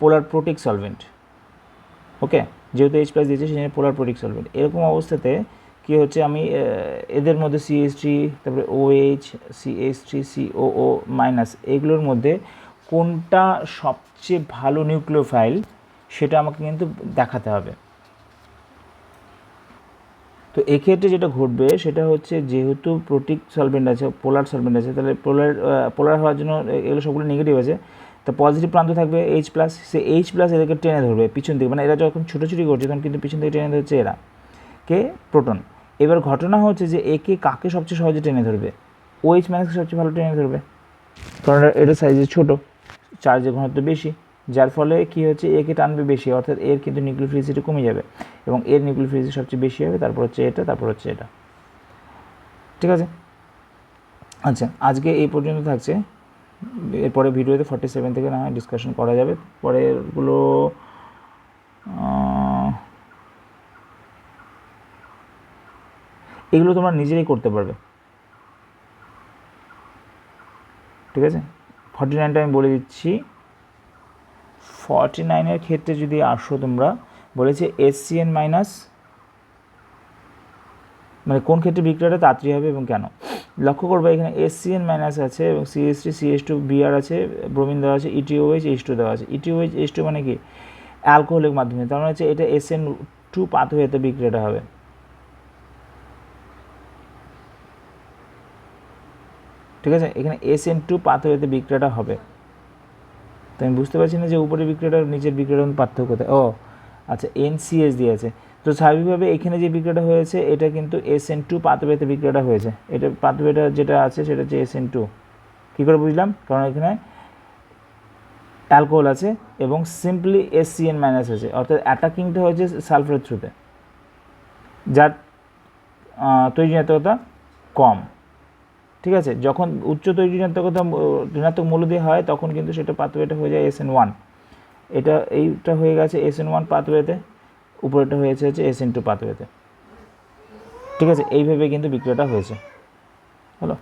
পোলার প্রোটিক সলভেন্ট। ওকে, যেহেতু H+ দিয়েছে সেই জন্য পোলার প্রোটিক সলভেন্ট। এরকম অবস্থাতে কী হচ্ছে, আমি এদের মধ্যে CH3, তারপরে OH, CH3, COO মাইনাস, এগুলোর মধ্যে কোনটা সবচেয়ে ভালো নিউক্লিওফাইল সেটা আমাকে কিন্তু দেখাতে হবে। তো এক্ষেত্রে যেটা ঘটবে সেটা হচ্ছে, যেহেতু প্রোটিক সলভেন্ট আছে, পোলার সলভেন্ট আছে, তাহলে পোলার হওয়ার জন্য এগুলো সবগুলো নেগেটিভ আছে, তো পজিটিভ প্রান্ত থাকবে H+, সে H+ এদেরকে টেনে ধরবে পিছন দিকে, মানে এরা যখন ছুটোছুটি করছে তখন কিন্তু পিছন থেকে টেনে ধরছে এরা কে প্রোটন। এবার ঘটনা হচ্ছে যে একে কাকে সবচেয়ে সহজে টেনে ধরবে? OH- সবচেয়ে ভালো টেনে ধরবে, কারণ এটা সাইজে ছোটো, চার্জের ঘনত্ব বেশি, যার ফলে কী হচ্ছে একে টানবে বেশি, অর্থাৎ এর কিন্তু নিউক্লিওফিলিসিটি কমে যাবে এবং এর নিউক্লিওফিলিসিটি সবচেয়ে বেশি হবে, তারপর হচ্ছে এটা, তারপর হচ্ছে এটা। ঠিক আছে, আচ্ছা আজকে এই পর্যন্ত থাকছে। এরপরে ভিডিওতে 47 থেকে না হয় ডিসকাশন করা যাবে। পরেরগুলো এগুলো তোমরা নিজেরাই করতে পারবে, ঠিক আছে। 49টা আমি বলে দিচ্ছি। 49-এর ক্ষেত্রে যদি আসো তোমরা, বলেছে HCN মাইনাস, মানে কোন ক্ষেত্রে বিক্রিয়াটা তাড়াতাড়ি হবে এবং কেন। লক্ষ্য করবে এখানে HCN মাইনাস আছে এবং CH3 CH2 Br আছে, ব্রোমিন দেওয়া আছে, ETOH H2 দেওয়া আছে। ETOH H2 মানে কি? অ্যালকোহলের মাধ্যমে, তার মানে হচ্ছে এটা SN2 পাথওয়েতে বিক্রিয়াটা হবে। ঠিক আছে, এখানে SN2 পাথওয়েতে বিক্রিয়াটা হবে। তো আমি বুঝতে পারছি না যে উপরে বিক্রিয়াটা নিচের বিক্রিয়াটার পার্থক্য কোথায়। ও আচ্ছা, NCH দিয়েছে, তো স্বাভাবিকভাবে এখানে যে বিক্রিয়াটা হয়েছে এটা কিন্তু SN2 পাথওয়েতে বিক্রিয়াটা হয়েছে। এটা পাথওয়েটা যেটা আছে সেটা হচ্ছে SN2। কী করে বুঝলাম? কারণ এখানে অ্যালকোহল আছে এবং সিম্পলি HCN মাইনাস আছে, অর্থাৎ অ্যাটাকিংটা হয়েছে সালফারের থ্রুতে, যার তৈরি ঋণাত্মকতা কম। ঠিক আছে, যখন উচ্চ তৈরি ঋণাত্মক মূল্য দিয়ে হয় তখন কিন্তু সেটা পাথওয়েটা হয়ে যায় SN1। এইটা হয়ে গেছে SN1 পাথওয়েতে, উপরেটা হয়েছে হচ্ছে SN2 পাথওয়েতে। ঠিক আছে, এইভাবে কিন্তু বিক্রিয়াটা হয়েছে। হলো।